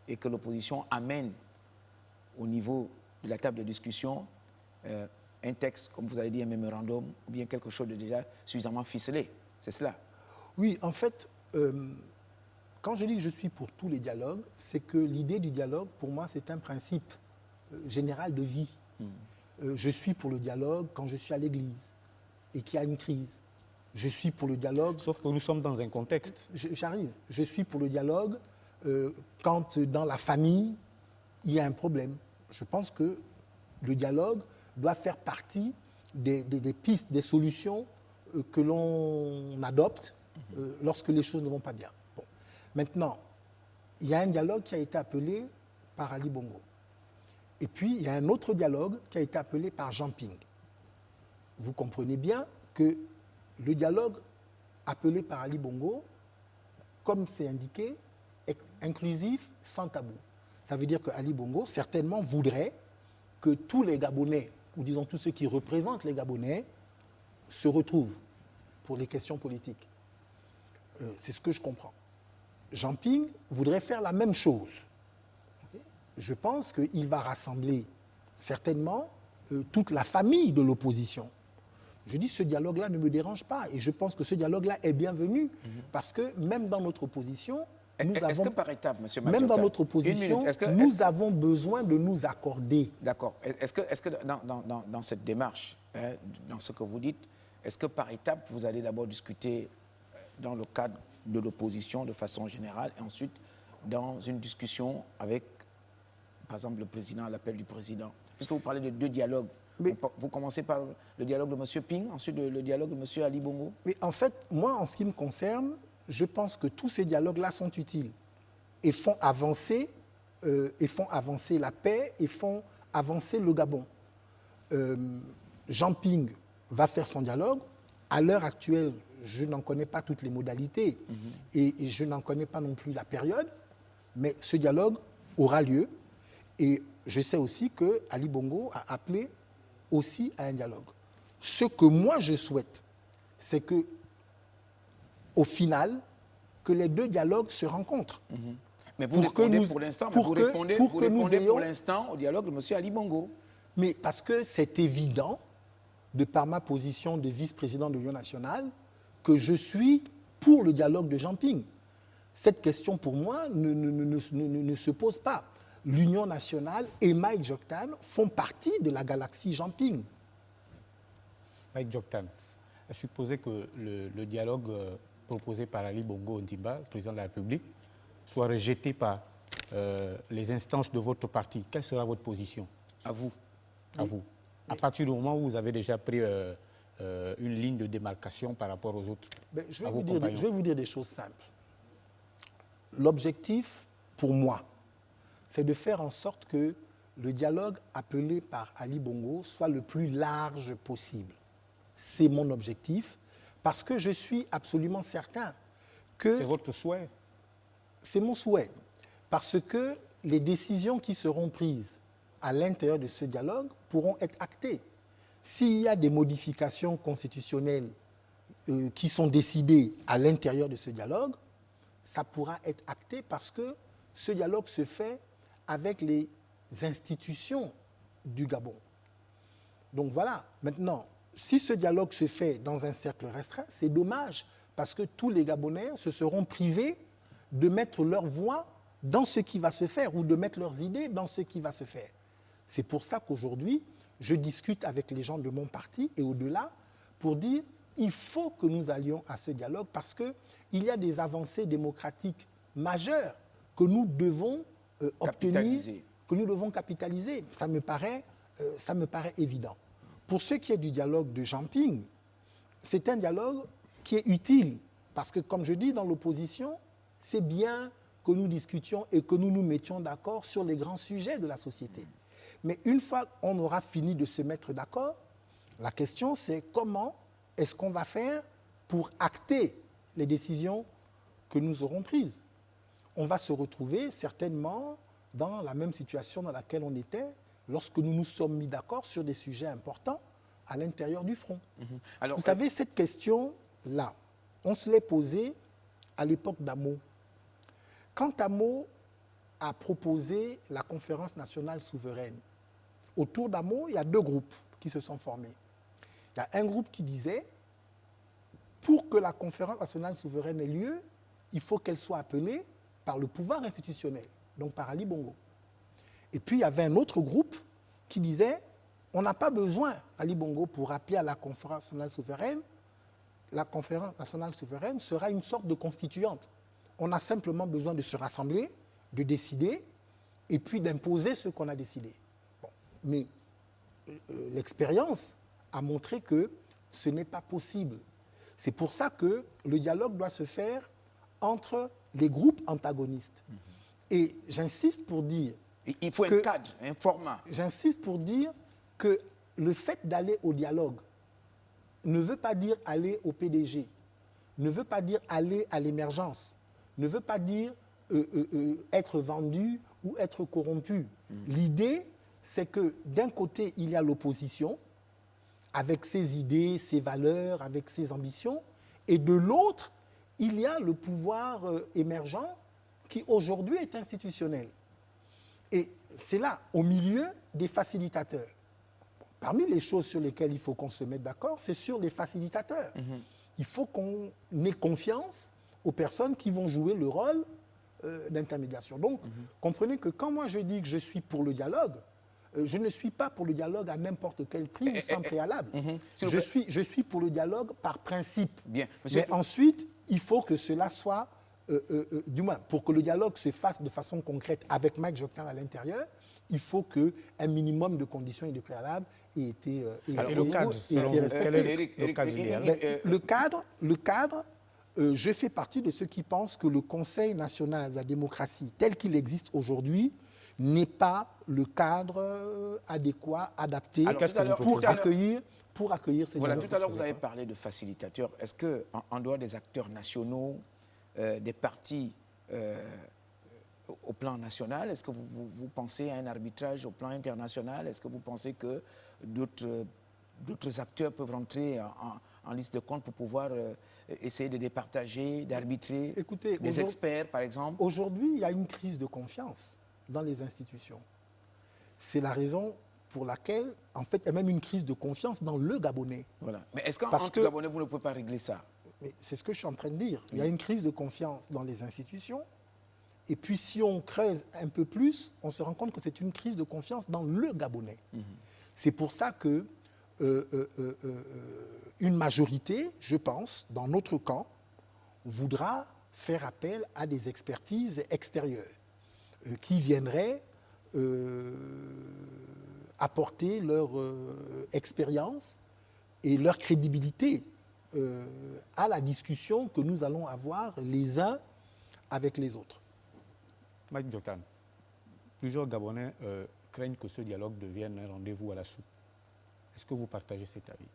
[SPEAKER 1] et que l'opposition amène au niveau de la table de discussion un texte, comme vous avez dit, un mémorandum, ou bien quelque chose de déjà suffisamment ficelé. C'est cela? Oui,
[SPEAKER 2] en fait, quand je dis que je suis pour tous les dialogues, c'est que l'idée du dialogue, pour moi, c'est un principe général de vie. Je suis pour le dialogue quand je suis à l'église et qu'il y a une crise. Je suis pour le dialogue...
[SPEAKER 3] Sauf que nous sommes dans un contexte.
[SPEAKER 2] J'arrive. Je suis pour le dialogue quand dans la famille, il y a un problème. Je pense que le dialogue doit faire partie des pistes, des solutions que l'on adopte lorsque les choses ne vont pas bien. Bon. Maintenant, il y a un dialogue qui a été appelé par Ali Bongo. Et puis, il y a un autre dialogue qui a été appelé par Jean Ping. Vous comprenez bien que le dialogue appelé par Ali Bongo, comme c'est indiqué, est inclusif, sans tabou. Ça veut dire que Ali Bongo, certainement, voudrait que tous les Gabonais, ou disons tous ceux qui représentent les Gabonais, se retrouvent pour les questions politiques. C'est ce que je comprends. Jean Ping voudrait faire la même chose. Okay? je pense qu'il va rassembler certainement toute la famille de l'opposition. Je dis ce dialogue-là ne me dérange pas et je pense que ce dialogue-là est bienvenu parce que même dans notre opposition,
[SPEAKER 1] Est-ce que par étapes, M. Magiotta,
[SPEAKER 2] même dans notre opposition, nous avons besoin de nous accorder.
[SPEAKER 1] D'accord. Est-ce que dans cette démarche, dans ce que vous dites, est-ce que par étapes, vous allez d'abord discuter dans le cadre de l'opposition de façon générale et ensuite dans une discussion avec, par exemple, le président, à l'appel du président? Puisque vous parlez de deux dialogues.
[SPEAKER 2] Mais,
[SPEAKER 1] vous commencez par le dialogue de M. Ping, ensuite le dialogue de M. Ali Bongo.
[SPEAKER 2] Mais en fait, moi, en ce qui me concerne, je pense que tous ces dialogues-là sont utiles et font avancer la paix et font avancer le Gabon. Jean Ping va faire son dialogue. À l'heure actuelle, je n'en connais pas toutes les modalités et je n'en connais pas non plus la période, mais ce dialogue aura lieu. Et je sais aussi que Ali Bongo a appelé aussi à un dialogue. Ce que moi je souhaite, c'est que, au final, que les deux dialogues se rencontrent.
[SPEAKER 1] Mais vous répondez pour l'instant, pour l'instant au dialogue de M. Ali Bongo.
[SPEAKER 2] Mais parce que c'est évident, de par ma position de vice-président de l'Union nationale, que je suis pour le dialogue de Jean Ping. Cette question, pour moi, ne se pose pas. L'Union nationale et Mike Joktan font partie de la galaxie Jean Ping.
[SPEAKER 3] Mike Joktan, supposez que le dialogue proposé par Ali Bongo Ondimba, président de la République, soit rejeté par les instances de votre parti. Quelle sera votre position?
[SPEAKER 1] À vous.
[SPEAKER 3] À vous. À partir du moment où vous avez déjà pris une ligne de démarcation par rapport aux autres.
[SPEAKER 2] Je vais vous dire des choses simples. L'objectif, pour moi, c'est de faire en sorte que le dialogue appelé par Ali Bongo soit le plus large possible. C'est mon objectif, parce que je suis absolument certain que...
[SPEAKER 3] C'est votre souhait?
[SPEAKER 2] C'est mon souhait, parce que les décisions qui seront prises à l'intérieur de ce dialogue pourront être actées. S'il y a des modifications constitutionnelles qui sont décidées à l'intérieur de ce dialogue, ça pourra être acté parce que ce dialogue se fait avec les institutions du Gabon. Donc voilà, maintenant, si ce dialogue se fait dans un cercle restreint, c'est dommage parce que tous les Gabonais se seront privés de mettre leur voix dans ce qui va se faire ou de mettre leurs idées dans ce qui va se faire. C'est pour ça qu'aujourd'hui, je discute avec les gens de mon parti et au-delà pour dire il faut que nous allions à ce dialogue parce qu'il y a des avancées démocratiques majeures que nous devons obtenir, que nous devons capitaliser. Ça me paraît évident. Pour ce qui est du dialogue de Jean Ping, c'est un dialogue qui est utile parce que, comme je dis, dans l'opposition, c'est bien que nous discutions et que nous nous mettions d'accord sur les grands sujets de la société. Mais une fois qu'on aura fini de se mettre d'accord, la question c'est comment est-ce qu'on va faire pour acter les décisions que nous aurons prises. On va se retrouver certainement dans la même situation dans laquelle on était lorsque nous nous sommes mis d'accord sur des sujets importants à l'intérieur du front. Alors, vous savez, cette question-là, on se l'est posée à l'époque d'Amo. Quand Amo a proposé la conférence nationale souveraine, autour d'Amo, il y a deux groupes qui se sont formés. Il y a un groupe qui disait, pour que la conférence nationale souveraine ait lieu, il faut qu'elle soit appelée par le pouvoir institutionnel, donc par Ali Bongo. Et puis il y avait un autre groupe qui disait, on n'a pas besoin Ali Bongo pour appeler à la conférence nationale souveraine. La conférence nationale souveraine sera une sorte de constituante. On a simplement besoin de se rassembler, de décider, et puis d'imposer ce qu'on a décidé. Bon. Mais l'expérience a montré que ce n'est pas possible. C'est pour ça que le dialogue doit se faire entre les groupes antagonistes. Et j'insiste pour dire...
[SPEAKER 1] Il faut un cadre, un format.
[SPEAKER 2] J'insiste pour dire que le fait d'aller au dialogue ne veut pas dire aller au PDG, ne veut pas dire aller à l'émergence, ne veut pas dire être vendu ou être corrompu. L'idée, c'est que d'un côté, il y a l'opposition, avec ses idées, ses valeurs, avec ses ambitions, et de l'autre, il y a le pouvoir émergent qui aujourd'hui est institutionnel. Et c'est là, au milieu des facilitateurs. Parmi les choses sur lesquelles il faut qu'on se mette d'accord, c'est sur les facilitateurs. Il faut qu'on ait confiance aux personnes qui vont jouer le rôle d'intermédiation. Donc, comprenez que quand moi je dis que je suis pour le dialogue, je ne suis pas pour le dialogue à n'importe quel prix ou sans préalable. Je suis pour le dialogue par principe.
[SPEAKER 1] Bien.
[SPEAKER 2] Mais ensuite, il faut que cela soit, du moins, pour que le dialogue se fasse de façon concrète avec Mike Joktan à l'intérieur, il faut qu'un minimum de conditions et de préalables ait été, respecté. Le cadre, je fais partie de ceux qui pensent que le Conseil national de la démocratie, tel qu'il existe aujourd'hui, n'est pas le cadre adéquat, adapté pour accueillir ces
[SPEAKER 1] Voilà,
[SPEAKER 2] dialogues.
[SPEAKER 1] tout à l'heure, vous avez parlé de facilitateurs. Est-ce qu'en dehors des acteurs nationaux, des partis au plan national, est-ce que vous pensez à un arbitrage au plan international? Est-ce que vous pensez que d'autres acteurs peuvent rentrer en liste de compte pour pouvoir essayer de départager, d'arbitrer?
[SPEAKER 2] Écoutez,
[SPEAKER 1] des experts, par exemple?
[SPEAKER 2] Aujourd'hui, il y a une crise de confiance dans les institutions. C'est la raison pour laquelle, en fait, il y a même une crise de confiance dans le Gabonais.
[SPEAKER 1] Voilà. Mais est-ce qu'en Gabonais, vous ne pouvez pas régler ça?
[SPEAKER 2] Mais c'est ce que je suis en train de dire. Il y a une crise de confiance dans les institutions. Et puis, si on creuse un peu plus, on se rend compte que c'est une crise de confiance dans le Gabonais. C'est pour ça que une majorité, je pense, dans notre camp, voudra faire appel à des expertises extérieures qui viendraient apporter leur expérience et leur crédibilité à la discussion que nous allons avoir les uns avec les autres.
[SPEAKER 3] Mike Joktan, plusieurs Gabonais craignent que ce dialogue devienne un rendez-vous à la soupe. Est-ce que vous partagez cet avis?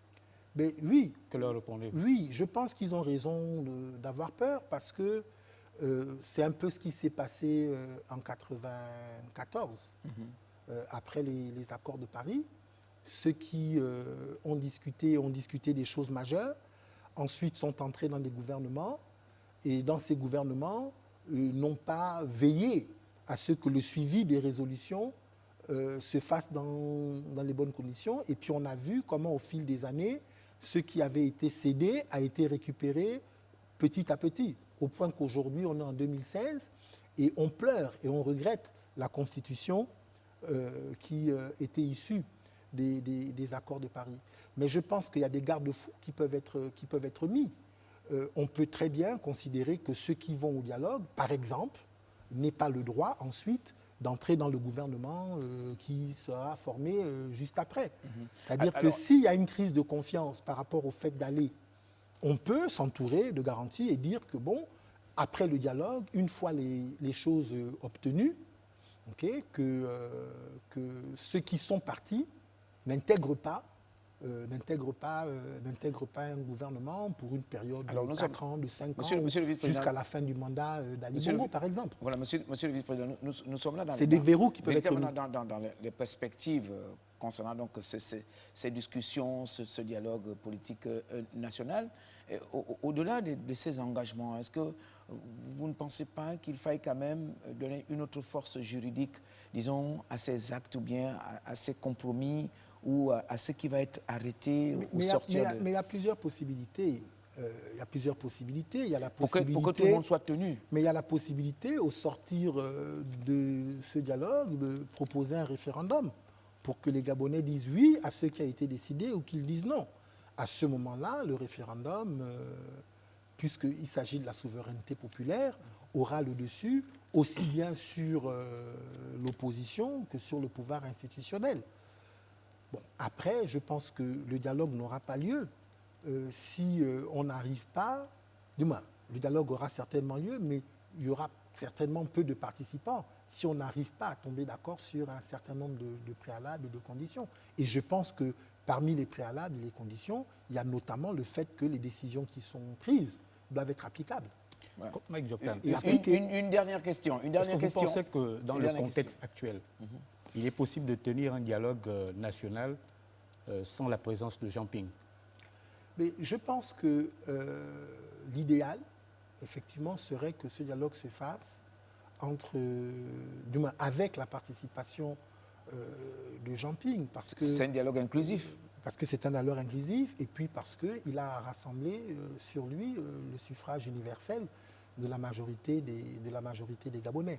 [SPEAKER 2] Mais oui.
[SPEAKER 3] Que leur répondez-vous?
[SPEAKER 2] Oui, je pense qu'ils ont raison d'avoir peur parce que c'est un peu ce qui s'est passé en 1994, après les accords de Paris. Ceux qui ont discuté des choses majeures, ensuite sont entrés dans des gouvernements, et dans ces gouvernements, n'ont pas veillé à ce que le suivi des résolutions se fasse dans les bonnes conditions. Et puis on a vu comment au fil des années, ce qui avait été cédé a été récupéré petit à petit, au point qu'aujourd'hui on est en 2016 et on pleure et on regrette la constitution qui était issue des accords de Paris. Mais je pense qu'il y a des garde-fous qui peuvent être mis. On peut très bien considérer que ceux qui vont au dialogue, par exemple, n'aient pas le droit ensuite d'entrer dans le gouvernement qui sera formé juste après. C'est-à-dire que s'il y a une crise de confiance par rapport au fait d'aller, on peut s'entourer de garanties et dire que, bon, après le dialogue, une fois les choses obtenues, que ceux qui sont partis n'intègrent pas un gouvernement pour une période de 4 ans, de 5 ans, jusqu'à la fin du mandat d'Ali Bongo, par exemple.
[SPEAKER 1] Voilà, monsieur le vice-président, nous sommes là dans...
[SPEAKER 2] C'est des verrous qui peuvent être mis.
[SPEAKER 1] Dans les perspectives concernant donc ces discussions, ce dialogue politique national. Au-delà de ces engagements, est-ce que vous ne pensez pas qu'il faille quand même donner une autre force juridique, disons, à ces actes ou bien à ces compromis ou à ce qui va être arrêté au sortir
[SPEAKER 2] Mais il y a plusieurs possibilités. Il y a plusieurs possibilités. Il y a la
[SPEAKER 1] pour
[SPEAKER 2] possibilité,
[SPEAKER 1] que tout le monde soit tenu.
[SPEAKER 2] Mais il y a la possibilité, au sortir de ce dialogue, de proposer un référendum pour que les Gabonais disent oui à ce qui a été décidé ou qu'ils disent non. À ce moment-là, le référendum, puisqu'il s'agit de la souveraineté populaire, aura le dessus aussi bien sur l'opposition que sur le pouvoir institutionnel. Bon, après, je pense que le dialogue n'aura pas lieu si on n'arrive pas, du moins, le dialogue aura certainement lieu, mais il y aura certainement peu de participants si on n'arrive pas à tomber d'accord sur un certain nombre de préalables et de conditions. Et je pense que parmi les préalables et les conditions, il y a notamment le fait que les décisions qui sont prises doivent être applicables.
[SPEAKER 1] Voilà.
[SPEAKER 3] Mike Joktan,
[SPEAKER 1] Une dernière question.
[SPEAKER 3] Est-ce que vous pensez que dans le contexte actuel, il est possible de tenir un dialogue national sans la présence de Jean Ping?
[SPEAKER 2] Mais je pense que l'idéal, effectivement, serait que ce dialogue se fasse du moins avec la participation de Jean Ping.
[SPEAKER 1] C'est un dialogue inclusif.
[SPEAKER 2] Parce que c'est un dialogue inclusif et puis parce qu'il a rassemblé sur lui le suffrage universel de la majorité des Gabonais.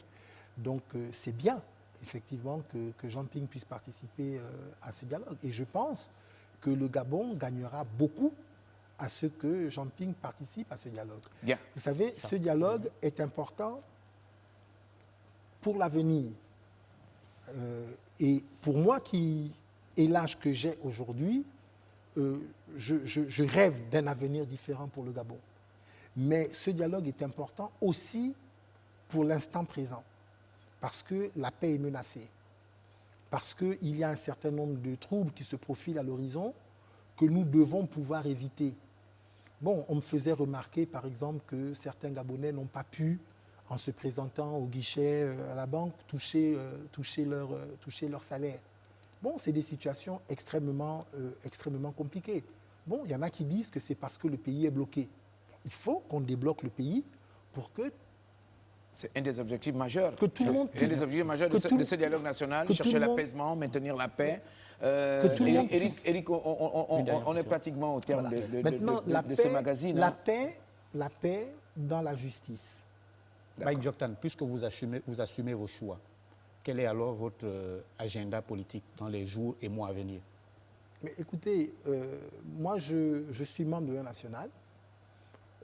[SPEAKER 2] Donc c'est bien, effectivement, que Jean Ping puisse participer à ce dialogue. Et je pense que le Gabon gagnera beaucoup à ce que Jean Ping participe à ce dialogue.
[SPEAKER 1] Bien.
[SPEAKER 2] Vous savez, ce dialogue est important pour l'avenir. Et pour moi qui ai l'âge que j'ai aujourd'hui, je rêve d'un avenir différent pour le Gabon. Mais ce dialogue est important aussi pour l'instant présent, parce que la paix est menacée, parce qu'il y a un certain nombre de troubles qui se profilent à l'horizon que nous devons pouvoir éviter. Bon, on me faisait remarquer, par exemple, que certains Gabonais n'ont pas pu, en se présentant au guichet à la banque, toucher leur salaire. Bon, c'est des situations extrêmement compliquées. Bon, il y en a qui disent que c'est parce que le pays est bloqué. Il faut qu'on débloque le pays pour que...
[SPEAKER 1] C'est un des objectifs majeurs.
[SPEAKER 2] Que tout le monde
[SPEAKER 1] un des objectifs majeurs de ce dialogue national, chercher l'apaisement, maintenir la paix. Éric, on est pratiquement au terme de ce magazine.
[SPEAKER 2] La paix dans la justice.
[SPEAKER 3] Mike Joktan, puisque vous assumez vos choix, quel est alors votre agenda politique dans les jours et mois à venir?
[SPEAKER 2] Mais écoutez, moi je suis membre de l'Union nationale.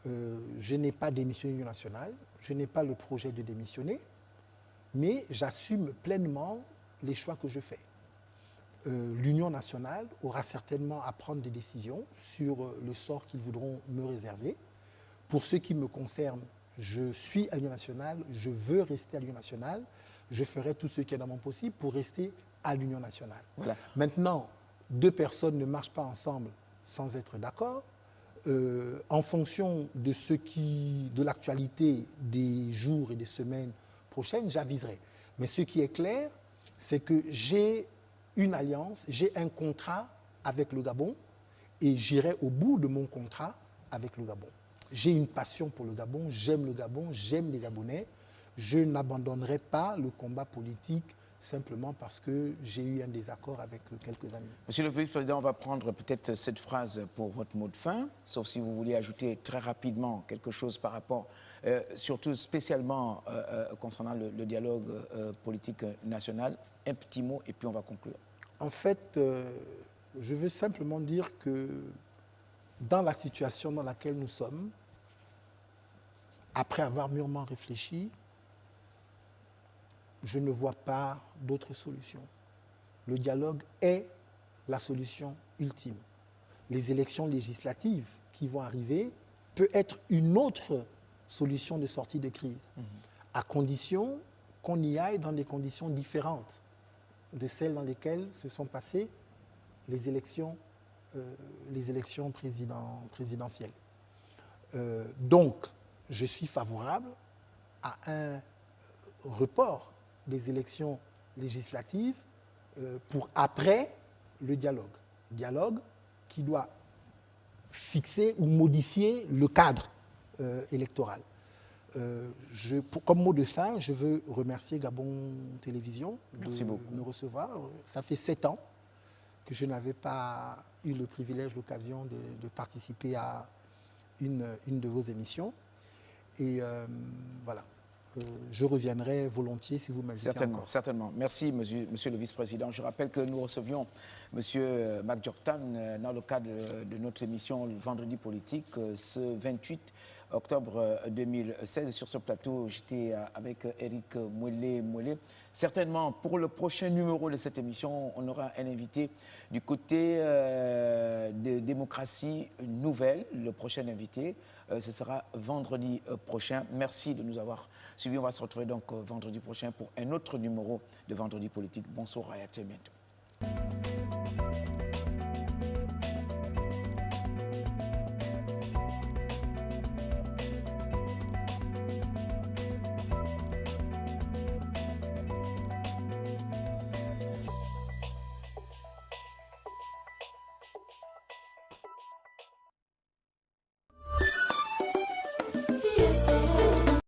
[SPEAKER 2] Je n'ai pas démissionné de l'Union nationale. Je n'ai pas le projet de démissionner. Mais j'assume pleinement les choix que je fais. L'Union nationale aura certainement à prendre des décisions sur le sort qu'ils voudront me réserver. Pour ce qui me concerne, je suis à l'Union nationale, je veux rester à l'Union nationale, je ferai tout ce qui est dans mon possible pour rester à l'Union nationale.
[SPEAKER 1] Voilà.
[SPEAKER 2] Maintenant, deux personnes ne marchent pas ensemble sans être d'accord. En fonction de l'actualité des jours et des semaines prochaines, j'aviserai. Mais ce qui est clair, c'est que j'ai une alliance, j'ai un contrat avec le Gabon et j'irai au bout de mon contrat avec le Gabon. J'ai une passion pour le Gabon, j'aime les Gabonais. Je n'abandonnerai pas le combat politique simplement parce que j'ai eu un désaccord avec quelques amis.
[SPEAKER 1] Monsieur le Vice-président, on va prendre peut-être cette phrase pour votre mot de fin, sauf si vous voulez ajouter très rapidement quelque chose par rapport, surtout spécialement concernant le dialogue politique national. Un petit mot et puis on va conclure.
[SPEAKER 2] En fait, je veux simplement dire que dans la situation dans laquelle nous sommes, après avoir mûrement réfléchi, je ne vois pas d'autre solution. Le dialogue est la solution ultime. Les élections législatives qui vont arriver peuvent être une autre solution de sortie de crise, à condition qu'on y aille dans des conditions différentes de celles dans lesquelles se sont passées les élections présidentielles. Donc, je suis favorable à un report des élections législatives pour après le dialogue. Dialogue qui doit fixer ou modifier le cadre électoral. Comme mot de fin, je veux remercier Gabon Télévision de me recevoir. Ça fait 7 ans que je n'avais pas eu le privilège, l'occasion de participer à une de vos émissions. Et voilà. Je reviendrai volontiers si vous m'invitez encore.
[SPEAKER 1] Certainement. Merci, monsieur le vice-président. Je rappelle que nous recevions monsieur Mac Joktan dans le cadre de notre émission Le Vendredi Politique ce 28 octobre 2016. Sur ce plateau, j'étais avec Éric Mouélé. Certainement, pour le prochain numéro de cette émission, on aura un invité du côté de Démocratie Nouvelle, le prochain invité. Ce sera vendredi prochain. Merci de nous avoir suivis. On va se retrouver donc vendredi prochain pour un autre numéro de Vendredi Politique. Bonsoir et à très bientôt.